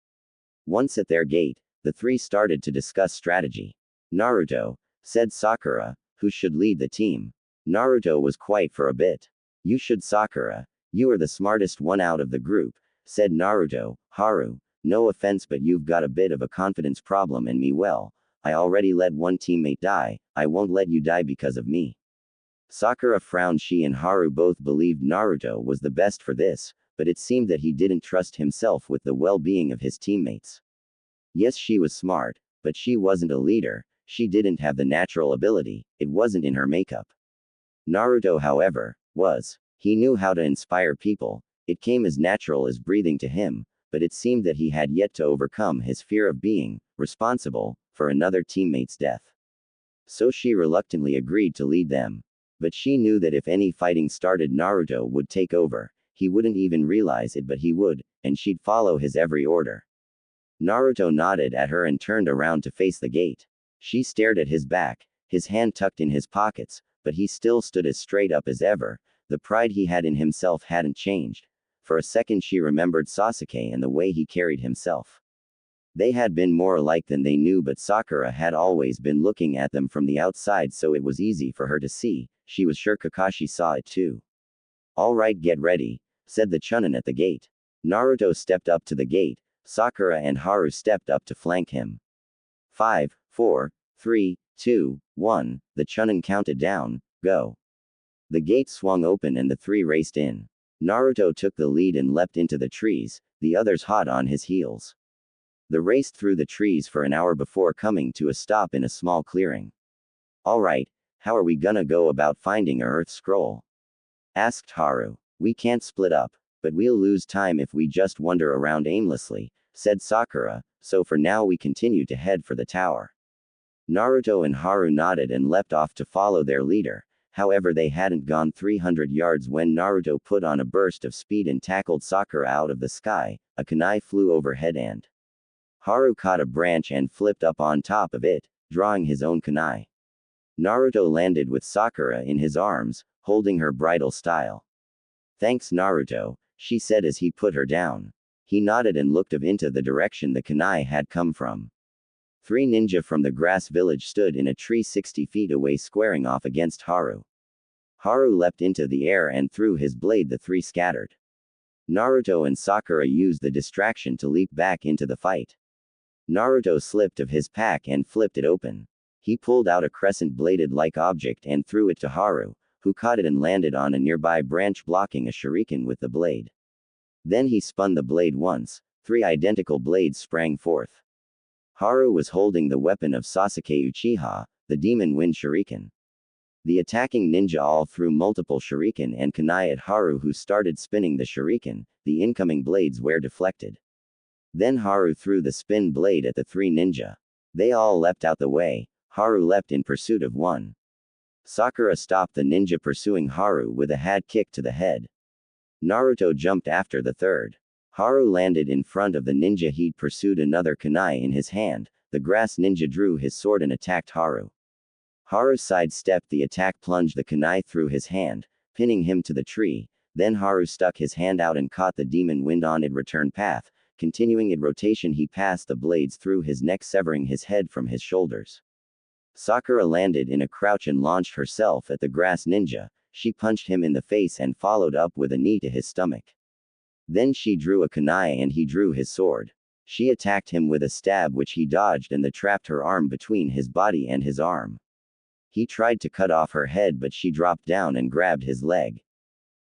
Once at their gate, the three started to discuss strategy. Naruto, said Sakura, who should lead the team. Naruto was quiet for a bit. You should, Sakura. You are the smartest one out of the group, said Naruto. Haru, no offense, but you've got a bit of a confidence problem, and me, well, I already let one teammate die, I won't let you die because of me. Sakura frowned. She and Haru both believed Naruto was the best for this, but it seemed that he didn't trust himself with the well-being of his teammates. Yes, she was smart, but she wasn't a leader, she didn't have the natural ability, it wasn't in her makeup. Naruto, however, was. He knew how to inspire people, it came as natural as breathing to him, but it seemed that he had yet to overcome his fear of being responsible for another teammate's death. So she reluctantly agreed to lead them. But she knew that if any fighting started, Naruto would take over. He wouldn't even realize it, but he would, and she'd follow his every order. Naruto nodded at her and turned around to face the gate. She stared at his back, his hand tucked in his pockets, but he still stood as straight up as ever. The pride he had in himself hadn't changed. For a second she remembered Sasuke and the way he carried himself. They had been more alike than they knew, but Sakura had always been looking at them from the outside, so it was easy for her to see. She was sure Kakashi saw it too. All right, get ready, said the Chunin at the gate. Naruto stepped up to the gate. Sakura and Haru stepped up to flank him. 5, 4, 3, 2, 1, the Chunin counted down, go. The gate swung open and the three raced in. Naruto took the lead and leapt into the trees, the others hot on his heels. They raced through the trees for an hour before coming to a stop in a small clearing. Alright, how are we gonna go about finding a Earth Scroll? Asked Haru. We can't split up, but we'll lose time if we just wander around aimlessly, said Sakura, so for now we continue to head for the tower. Naruto and Haru nodded and leapt off to follow their leader. However, they hadn't gone 300 yards when Naruto put on a burst of speed and tackled Sakura out of the sky. A kunai flew overhead and Haru caught a branch and flipped up on top of it, drawing his own kunai. Naruto landed with Sakura in his arms, holding her bridal style. Thanks, Naruto, she said as he put her down. He nodded and looked into the direction the kunai had come from. 3 ninja from the grass village stood in a tree 60 feet away, squaring off against Haru. Haru leapt into the air and threw his blade. The 3 scattered. Naruto and Sakura used the distraction to leap back into the fight. Naruto slipped of his pack and flipped it open. He pulled out a crescent-bladed-like object and threw it to Haru, who caught it and landed on a nearby branch, blocking a shuriken with the blade. Then he spun the blade once. 3 identical blades sprang forth. Haru was holding the weapon of Sasuke Uchiha, the Demon Wind Shuriken. The attacking ninja all threw multiple shuriken and kunai at Haru, who started spinning the shuriken. The incoming blades were deflected. Then Haru threw the spin blade at the 3 ninja. They all leapt out the way. Haru leapt in pursuit of one. Sakura stopped the ninja pursuing Haru with a head kick to the head. Naruto jumped after the third. Haru landed in front of the ninja he'd pursued, another kunai in his hand. The grass ninja drew his sword and attacked Haru. Haru sidestepped the attack, plunged the kunai through his hand, pinning him to the tree. Then Haru stuck his hand out and caught the demon wind on its return path. Continuing its rotation, he passed the blades through his neck, severing his head from his shoulders. Sakura landed in a crouch and launched herself at the grass ninja. She punched him in the face and followed up with a knee to his stomach. Then she drew a kunai and he drew his sword. She attacked him with a stab, which he dodged, and trapped her arm between his body and his arm. He tried to cut off her head, but she dropped down and grabbed his leg.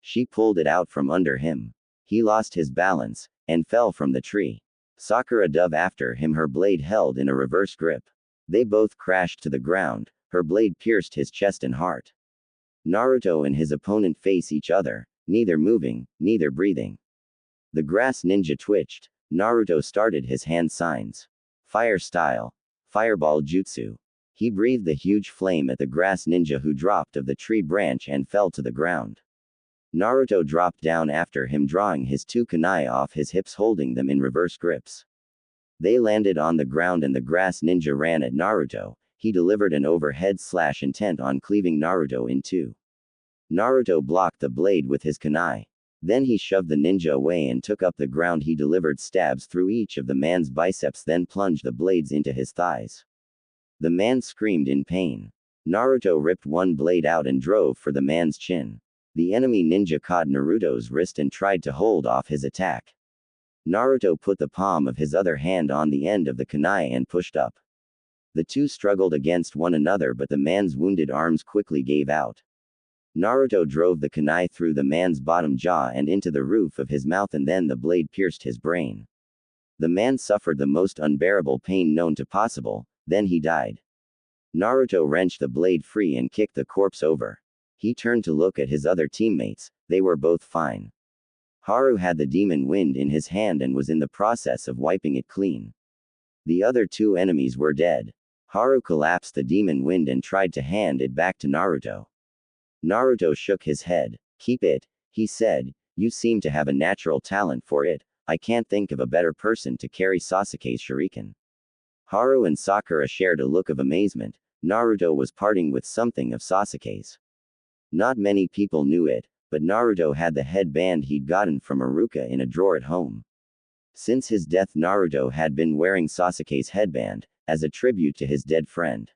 She pulled it out from under him. He lost his balance, and fell from the tree. Sakura dove after him, her blade held in a reverse grip. They both crashed to the ground, her blade pierced his chest and heart. Naruto and his opponent face each other, neither moving, neither breathing. The grass ninja twitched. Naruto started his hand signs. Fire style. Fireball jutsu. He breathed a huge flame at the grass ninja, who dropped of the tree branch and fell to the ground. Naruto dropped down after him, drawing his two kunai off his hips, holding them in reverse grips. They landed on the ground and the grass ninja ran at Naruto. He delivered an overhead slash intent on cleaving Naruto in two. Naruto blocked the blade with his kunai. Then he shoved the ninja away and took up the ground. He delivered stabs through each of the man's biceps, then plunged the blades into his thighs. The man screamed in pain. Naruto ripped one blade out and drove for the man's chin. The enemy ninja caught Naruto's wrist and tried to hold off his attack. Naruto put the palm of his other hand on the end of the kunai and pushed up. The two struggled against one another, but the man's wounded arms quickly gave out. Naruto drove the kunai through the man's bottom jaw and into the roof of his mouth, and then the blade pierced his brain. The man suffered the most unbearable pain known to possible, then he died. Naruto wrenched the blade free and kicked the corpse over. He turned to look at his other teammates, they were both fine. Haru had the demon wind in his hand and was in the process of wiping it clean. The other two enemies were dead. Haru collapsed the demon wind and tried to hand it back to Naruto. Naruto shook his head. Keep it, he said, you seem to have a natural talent for it. I can't think of a better person to carry Sasuke's shuriken. Haru and Sakura shared a look of amazement. Naruto was parting with something of Sasuke's. Not many people knew it, but Naruto had the headband he'd gotten from Iruka in a drawer at home. Since his death, Naruto had been wearing Sasuke's headband, as a tribute to his dead friend.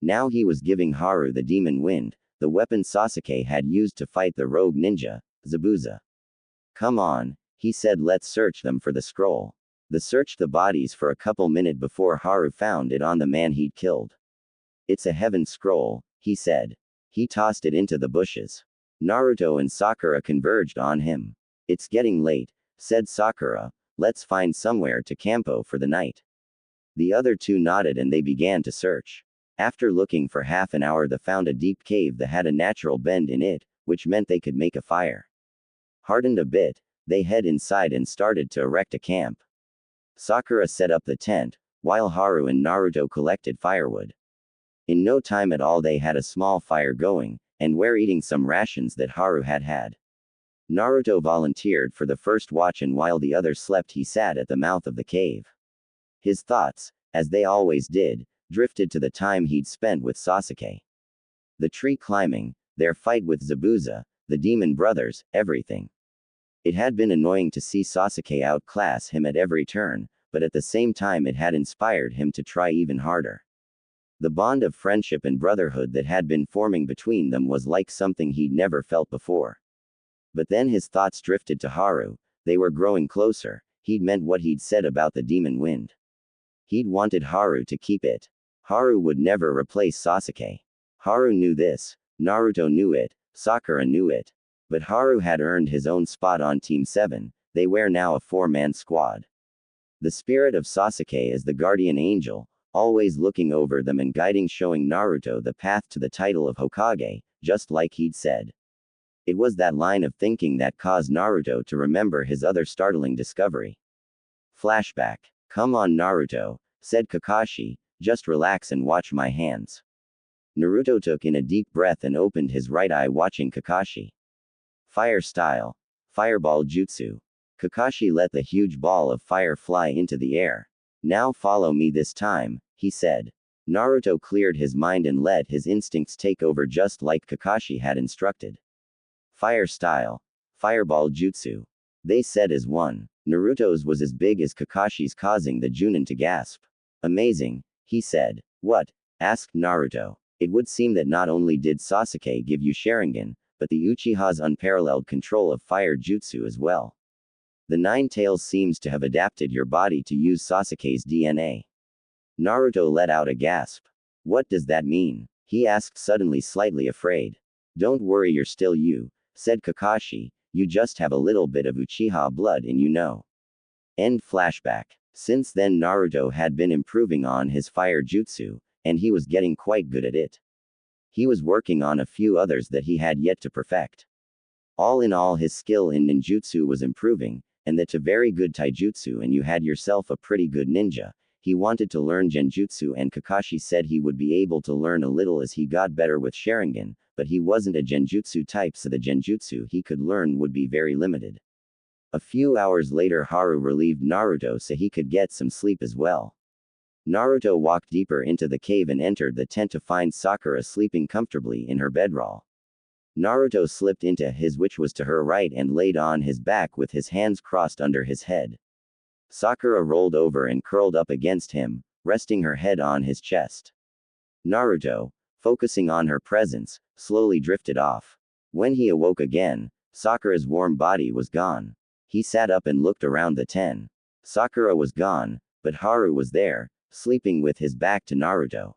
Now he was giving Haru the demon wind, the weapon Sasuke had used to fight the rogue ninja, Zabuza. Come on, he said, let's search them for the scroll. They searched the bodies for a couple minutes before Haru found it on the man he'd killed. It's a heaven scroll, he said. He tossed it into the bushes. Naruto and Sakura converged on him. It's getting late, said Sakura, let's find somewhere to campo for the night. The other two nodded and they began to search. After looking for half an hour, they found a deep cave that had a natural bend in it, which meant they could make a fire. Hardened a bit, they head inside and started to erect a camp. Sakura set up the tent, while Haru and Naruto collected firewood. In no time at all they had a small fire going, and were eating some rations that Haru had had. Naruto volunteered for the first watch, and while the others slept he sat at the mouth of the cave. His thoughts, as they always did, drifted to the time he'd spent with Sasuke. The tree climbing, their fight with Zabuza, the demon brothers, everything. It had been annoying to see Sasuke outclass him at every turn, but at the same time it had inspired him to try even harder. The bond of friendship and brotherhood that had been forming between them was like something he'd never felt before. But then his thoughts drifted to Haru. They were growing closer. He'd meant what he'd said about the demon wind. He'd wanted Haru to keep it. Haru would never replace Sasuke. Haru knew this. Naruto knew it. Sakura knew it. But Haru had earned his own spot on Team 7. They were now a 4-man squad. The spirit of Sasuke is the guardian angel, always looking over them and guiding, showing Naruto the path to the title of Hokage, just like he'd said. It was that line of thinking that caused Naruto to remember his other startling discovery. Flashback. Come on, Naruto, said Kakashi, just relax and watch my hands. Naruto took in a deep breath and opened his right eye, watching Kakashi. Fire style. Fireball jutsu. Kakashi let the huge ball of fire fly into the air. Now follow me this time, he said. Naruto cleared his mind and let his instincts take over, just like Kakashi had instructed. Fire style. Fireball jutsu. They said as one. Naruto's was as big as Kakashi's, causing the Junin to gasp. Amazing, he said. What? Asked Naruto. It would seem that not only did Sasuke give you Sharingan, but the Uchiha's unparalleled control of fire jutsu as well. The Nine Tails seems to have adapted your body to use Sasuke's DNA. Naruto let out a gasp. What does that mean? He asked, suddenly slightly afraid. Don't worry, you're still you, said Kakashi. you just have a little bit of Uchiha blood in you know. End flashback. Since then Naruto had been improving on his fire jutsu, and he was getting quite good at it. He was working on a few others that he had yet to perfect. All in all his skill in ninjutsu was improving, and that to very good taijutsu and you had yourself a pretty good ninja. He wanted to learn genjutsu and Kakashi said he would be able to learn a little as he got better with Sharingan, but he wasn't a genjutsu type so the genjutsu he could learn would be very limited. A few hours later Haru relieved Naruto so he could get some sleep as well. Naruto walked deeper into the cave and entered the tent to find Sakura sleeping comfortably in her bedroll. Naruto slipped into his which was to her right and laid on his back with his hands crossed under his head. Sakura rolled over and curled up against him, resting her head on his chest. Naruto, focusing on her presence, slowly drifted off. When he awoke again, Sakura's warm body was gone. He sat up and looked around the tent. Sakura was gone, but Haru was there, sleeping with his back to Naruto.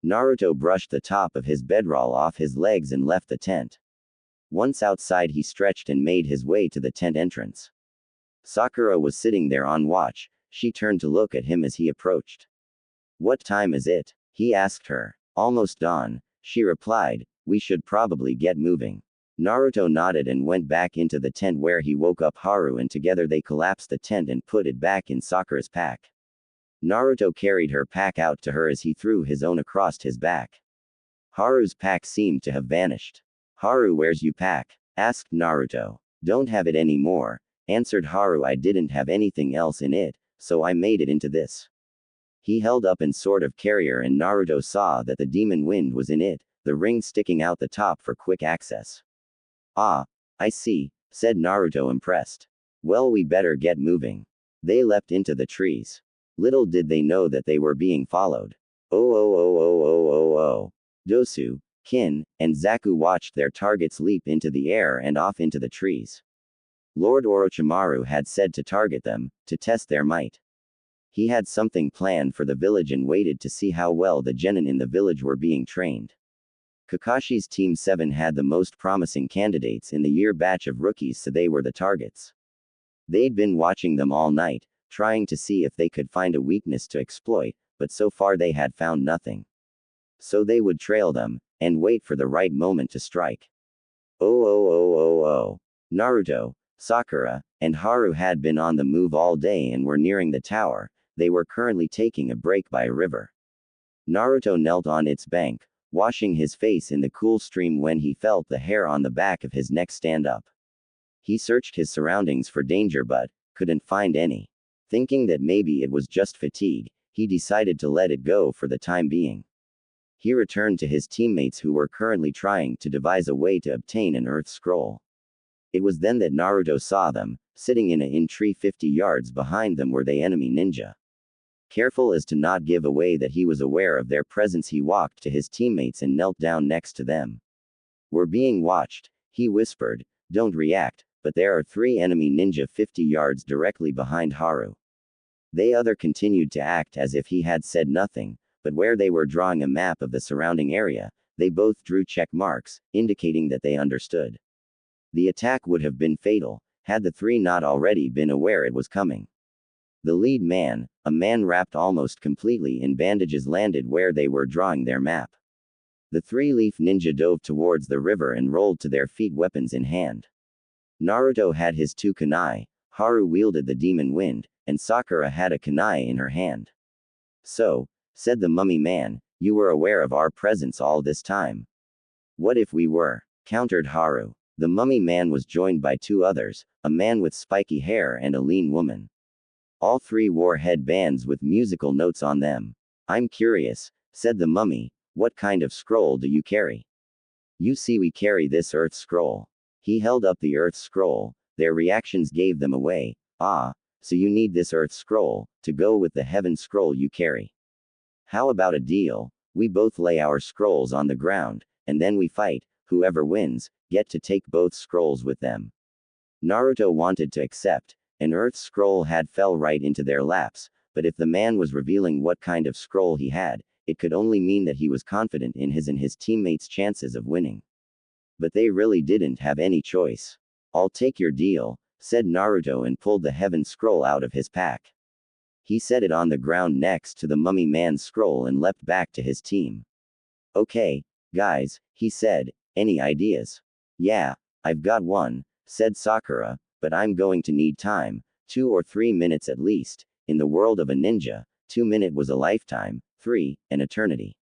Naruto brushed the top of his bedroll off his legs and left the tent. Once outside he stretched and made his way to the tent entrance. Sakura was sitting there on watch. She turned to look at him as he approached. "What time is it?" he asked her. "Almost dawn," she replied. "We should probably get moving." Naruto nodded and went back into the tent where he woke up Haru and together they collapsed the tent and put it back in Sakura's pack. Naruto carried her pack out to her as he threw his own across his back. Haru's pack seemed to have vanished. "Haru, where's you pack?" asked Naruto. "Don't have it anymore," answered Haru. "I didn't have anything else in it, so I made it into this." He held up an sword of carrier and Naruto saw that the demon wind was in it, the ring sticking out the top for quick access. "Ah, I see," said Naruto impressed. "Well, we better get moving." They leapt into the trees. Little did they know that they were being followed. Oh. Dosu, Kin, and Zaku watched their targets leap into the air and off into the trees. Lord Orochimaru had said to target them, to test their might. He had something planned for the village and waited to see how well the genin in the village were being trained. Kakashi's Team 7 had the most promising candidates in the year batch of rookies, so they were the targets. They'd been watching them all night, trying to see if they could find a weakness to exploit, but so far they had found nothing. So they would trail them, and wait for the right moment to strike. Naruto, Sakura, and Haru had been on the move all day and were nearing the tower. They were currently taking a break by a river. Naruto knelt on its bank, washing his face in the cool stream when he felt the hair on the back of his neck stand up. He searched his surroundings for danger but couldn't find any. Thinking that maybe it was just fatigue, he decided to let it go for the time being. He returned to his teammates who were currently trying to devise a way to obtain an earth scroll. It was then that Naruto saw them, sitting in a tree 50 yards behind them were the enemy ninja. Careful as to not give away that he was aware of their presence, he walked to his teammates and knelt down next to them. "We're being watched," he whispered. "Don't react, but there are 3 enemy ninja 50 yards directly behind Haru." The other continued to act as if he had said nothing, but where they were drawing a map of the surrounding area, they both drew check marks, indicating that they understood. The attack would have been fatal, had the 3 not already been aware it was coming. The lead man, a man wrapped almost completely in bandages, landed where they were drawing their map. The 3-leaf ninja dove towards the river and rolled to their feet, weapons in hand. Naruto had his 2 kunai, Haru wielded the demon wind, and Sakura had a kunai in her hand. "So," said the mummy man, "you were aware of our presence all this time?" "What if we were?" countered Haru. The mummy man was joined by 2 others, a man with spiky hair and a lean woman. All 3 wore headbands with musical notes on them. "I'm curious," said the mummy, "what kind of scroll do you carry?" "You see, we carry this earth scroll." He held up the earth scroll. Their reactions gave them away. "Ah, so you need this earth scroll to go with the heaven scroll you carry. How about a deal? We both lay our scrolls on the ground, and then we fight. Whoever wins, get to take both scrolls with them." Naruto wanted to accept. An earth scroll had fell right into their laps, but if the man was revealing what kind of scroll he had, it could only mean that he was confident in his and his teammates' chances of winning. But they really didn't have any choice. I'll take your deal, said Naruto and pulled the heaven scroll out of his pack. He set it on the ground next to the mummy man's scroll and leapt back to his team. Okay, guys, he said, any ideas? Yeah, I've got one, said Sakura, but I'm going to need time, 2 or 3 minutes at least. In the world of a ninja, 2 minutes was a lifetime, 3, an eternity.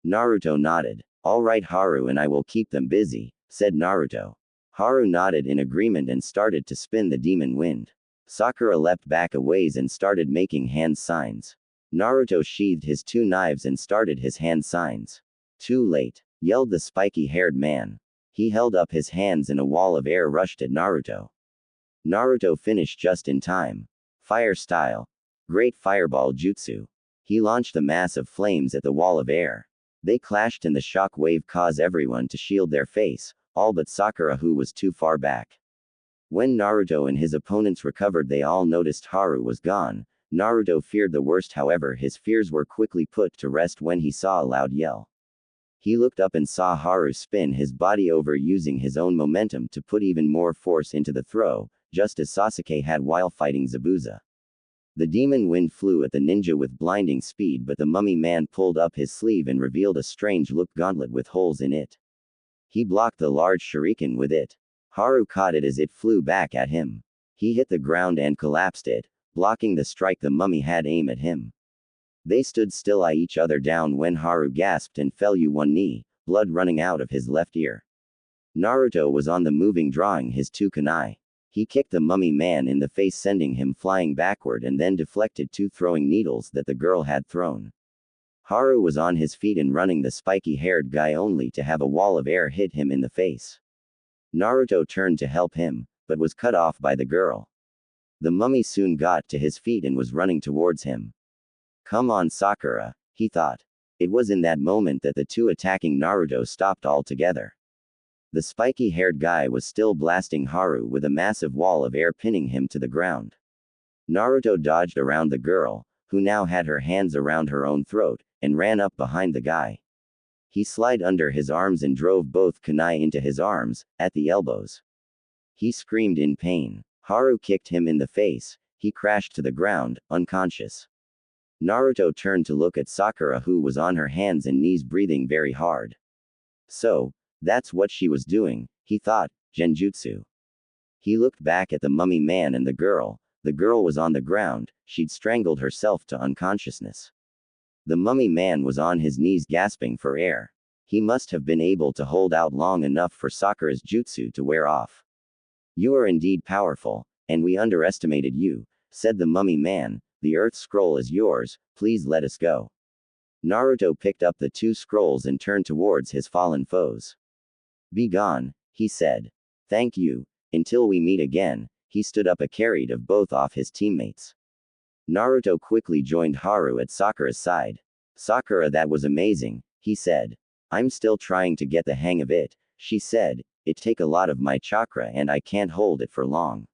Naruto nodded. All right, Haru and I will keep them busy, said Naruto. Haru nodded in agreement and started to spin the demon wind. Sakura leapt back a ways and started making hand signs. Naruto sheathed his 2 knives and started his hand signs. Too late, yelled the spiky-haired man. He held up his hands and a wall of air rushed at Naruto. Naruto finished just in time. Fire style. Great fireball jutsu. He launched the mass of flames at the wall of air. They clashed and the shock wave caused everyone to shield their face, all but Sakura who was too far back. When Naruto and his opponents recovered, they all noticed Haru was gone. Naruto feared the worst, however his fears were quickly put to rest when he saw a loud yell. He looked up and saw Haru spin his body over using his own momentum to put even more force into the throw, just as Sasuke had while fighting Zabuza. The demon wind flew at the ninja with blinding speed, but the mummy man pulled up his sleeve and revealed a strange-look gauntlet with holes in it. He blocked the large shuriken with it. Haru caught it as it flew back at him. He hit the ground and collapsed it, blocking the strike the mummy had aimed at him. They stood still, eyeing each other down when Haru gasped and fell to one knee, blood running out of his left ear. Naruto was on the moving, drawing his 2 kunai. He kicked the mummy man in the face, sending him flying backward, and then deflected 2 throwing needles that the girl had thrown. Haru was on his feet and running the spiky-haired guy only to have a wall of air hit him in the face. Naruto turned to help him, but was cut off by the girl. The mummy soon got to his feet and was running towards him. Come on, Sakura, he thought. It was in that moment that the 2 attacking Naruto stopped altogether. The spiky-haired guy was still blasting Haru with a massive wall of air, pinning him to the ground. Naruto dodged around the girl, who now had her hands around her own throat, and ran up behind the guy. He slid under his arms and drove both kunai into his arms, at the elbows. He screamed in pain. Haru kicked him in the face. He crashed to the ground, unconscious. Naruto turned to look at Sakura, who was on her hands and knees breathing very hard. So, that's what she was doing, he thought, genjutsu. He looked back at the mummy man and the girl. The girl was on the ground, she'd strangled herself to unconsciousness. The mummy man was on his knees gasping for air. He must have been able to hold out long enough for Sakura's jutsu to wear off. You are indeed powerful, and we underestimated you, said the mummy man. The earth scroll is yours, please let us go. Naruto picked up the 2 scrolls and turned towards his fallen foes. Be gone, he said. Thank you, until we meet again. He stood up and carried of both off his teammates. Naruto quickly joined Haru at Sakura's side. Sakura, that was amazing, he said. I'm still trying to get the hang of it, she said. It take a lot of my chakra and I can't hold it for long.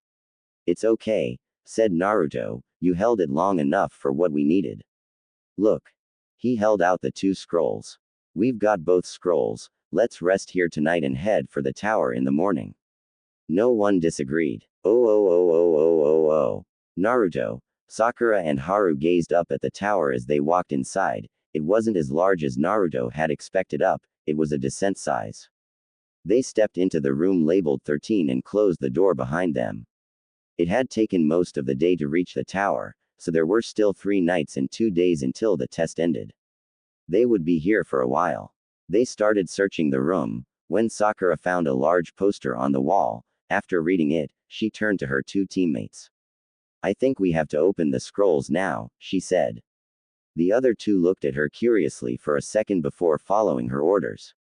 It's okay, said Naruto, you held it long enough for what we needed. Look. He held out the 2 scrolls. We've got both scrolls, let's rest here tonight and head for the tower in the morning. No one disagreed. Oh. Naruto, Sakura and Haru gazed up at the tower as they walked inside. It wasn't as large as Naruto had expected up, it was a decent size. They stepped into the room labeled 13 and closed the door behind them. It had taken most of the day to reach the tower, so there were still 3 nights and 2 days until the test ended. They would be here for a while. They started searching the room, when Sakura found a large poster on the wall. After reading it, she turned to her 2 teammates. I think we have to open the scrolls now, she said. The other 2 looked at her curiously for a second before following her orders.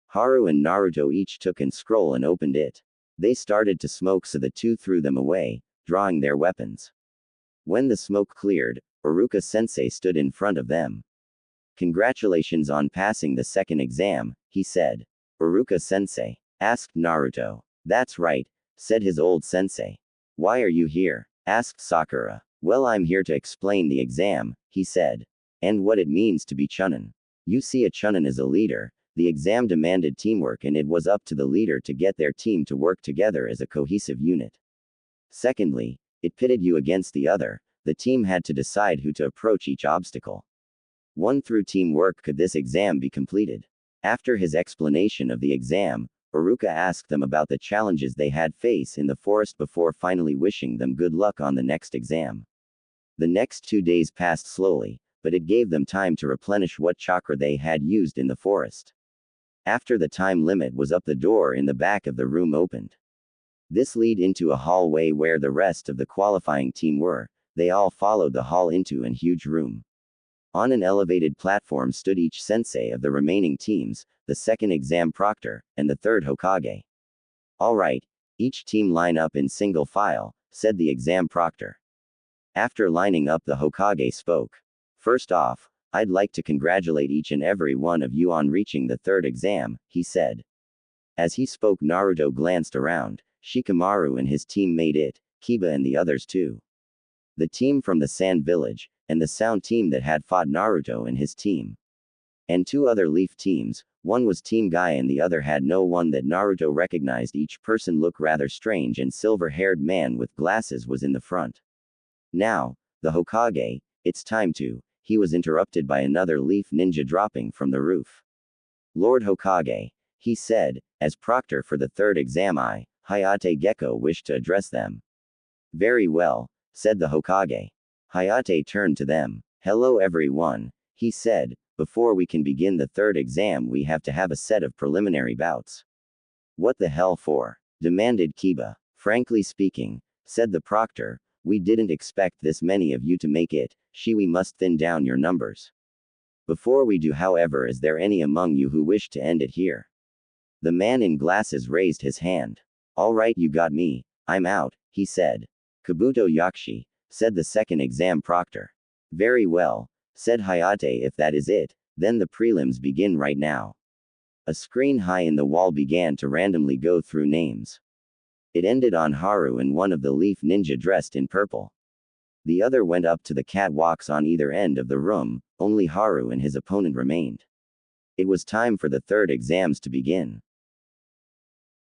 Haru and Naruto each took a scroll and opened it. They started to smoke, so the 2 threw them away, drawing their weapons. When the smoke cleared, Iruka-sensei stood in front of them. Congratulations on passing the 2nd exam, he said. Iruka-sensei? Asked Naruto. That's right, said his old sensei. Why are you here? Asked Sakura. Well, I'm here to explain the exam, he said. And what it means to be Chunin. You see, a Chunin is a leader. The exam demanded teamwork and it was up to the leader to get their team to work together as a cohesive unit. Secondly, it pitted you against the other. The team had to decide who to approach each obstacle. One through teamwork could this exam be completed. After his explanation of the exam, Iruka asked them about the challenges they had faced in the forest before finally wishing them good luck on the next exam. The next 2 days passed slowly, but it gave them time to replenish what chakra they had used in the forest. After the time limit was up, the door in the back of the room opened. This led into a hallway where the rest of the qualifying team were. They all followed the hall into a huge room. On an elevated platform stood each sensei of the remaining teams, the second exam proctor, and the third Hokage. All right, each team line up in single file, said the exam proctor. After lining up, the Hokage spoke. First off, I'd like to congratulate each and every one of you on reaching the third exam, he said. As he spoke, Naruto glanced around. Shikamaru and his team made it, Kiba and the others too. The team from the Sand Village, and the Sound team that had fought Naruto and his team. And 2 other Leaf teams, one was Team Guy and the other had no one that Naruto recognized. Each person looked rather strange and silver-haired man with glasses was in the front. Now, the Hokage, it's time to, he was interrupted by another Leaf ninja dropping from the roof. Lord Hokage, he said, as proctor for the third exam, I, Hayate Gecko, wished to address them. Very well, said the Hokage. Hayate turned to them. Hello everyone, he said. Before we can begin the third exam, we have to have a set of preliminary bouts. What the hell for? Demanded Kiba. Frankly speaking, said the proctor, we didn't expect this many of you to make it. We must thin down your numbers. Before we do, however, is there any among you who wish to end it here? The man in glasses raised his hand. All right, you got me, I'm out, he said. Kabuto Yakshi, said the second exam proctor. Very well, said Hayate, if that is it, then the prelims begin right now. A screen high in the wall began to randomly go through names. It ended on Haru and one of the Leaf ninja dressed in purple. The other went up to the catwalks on either end of the room. Only Haru and his opponent remained. It was time for the third exams to begin.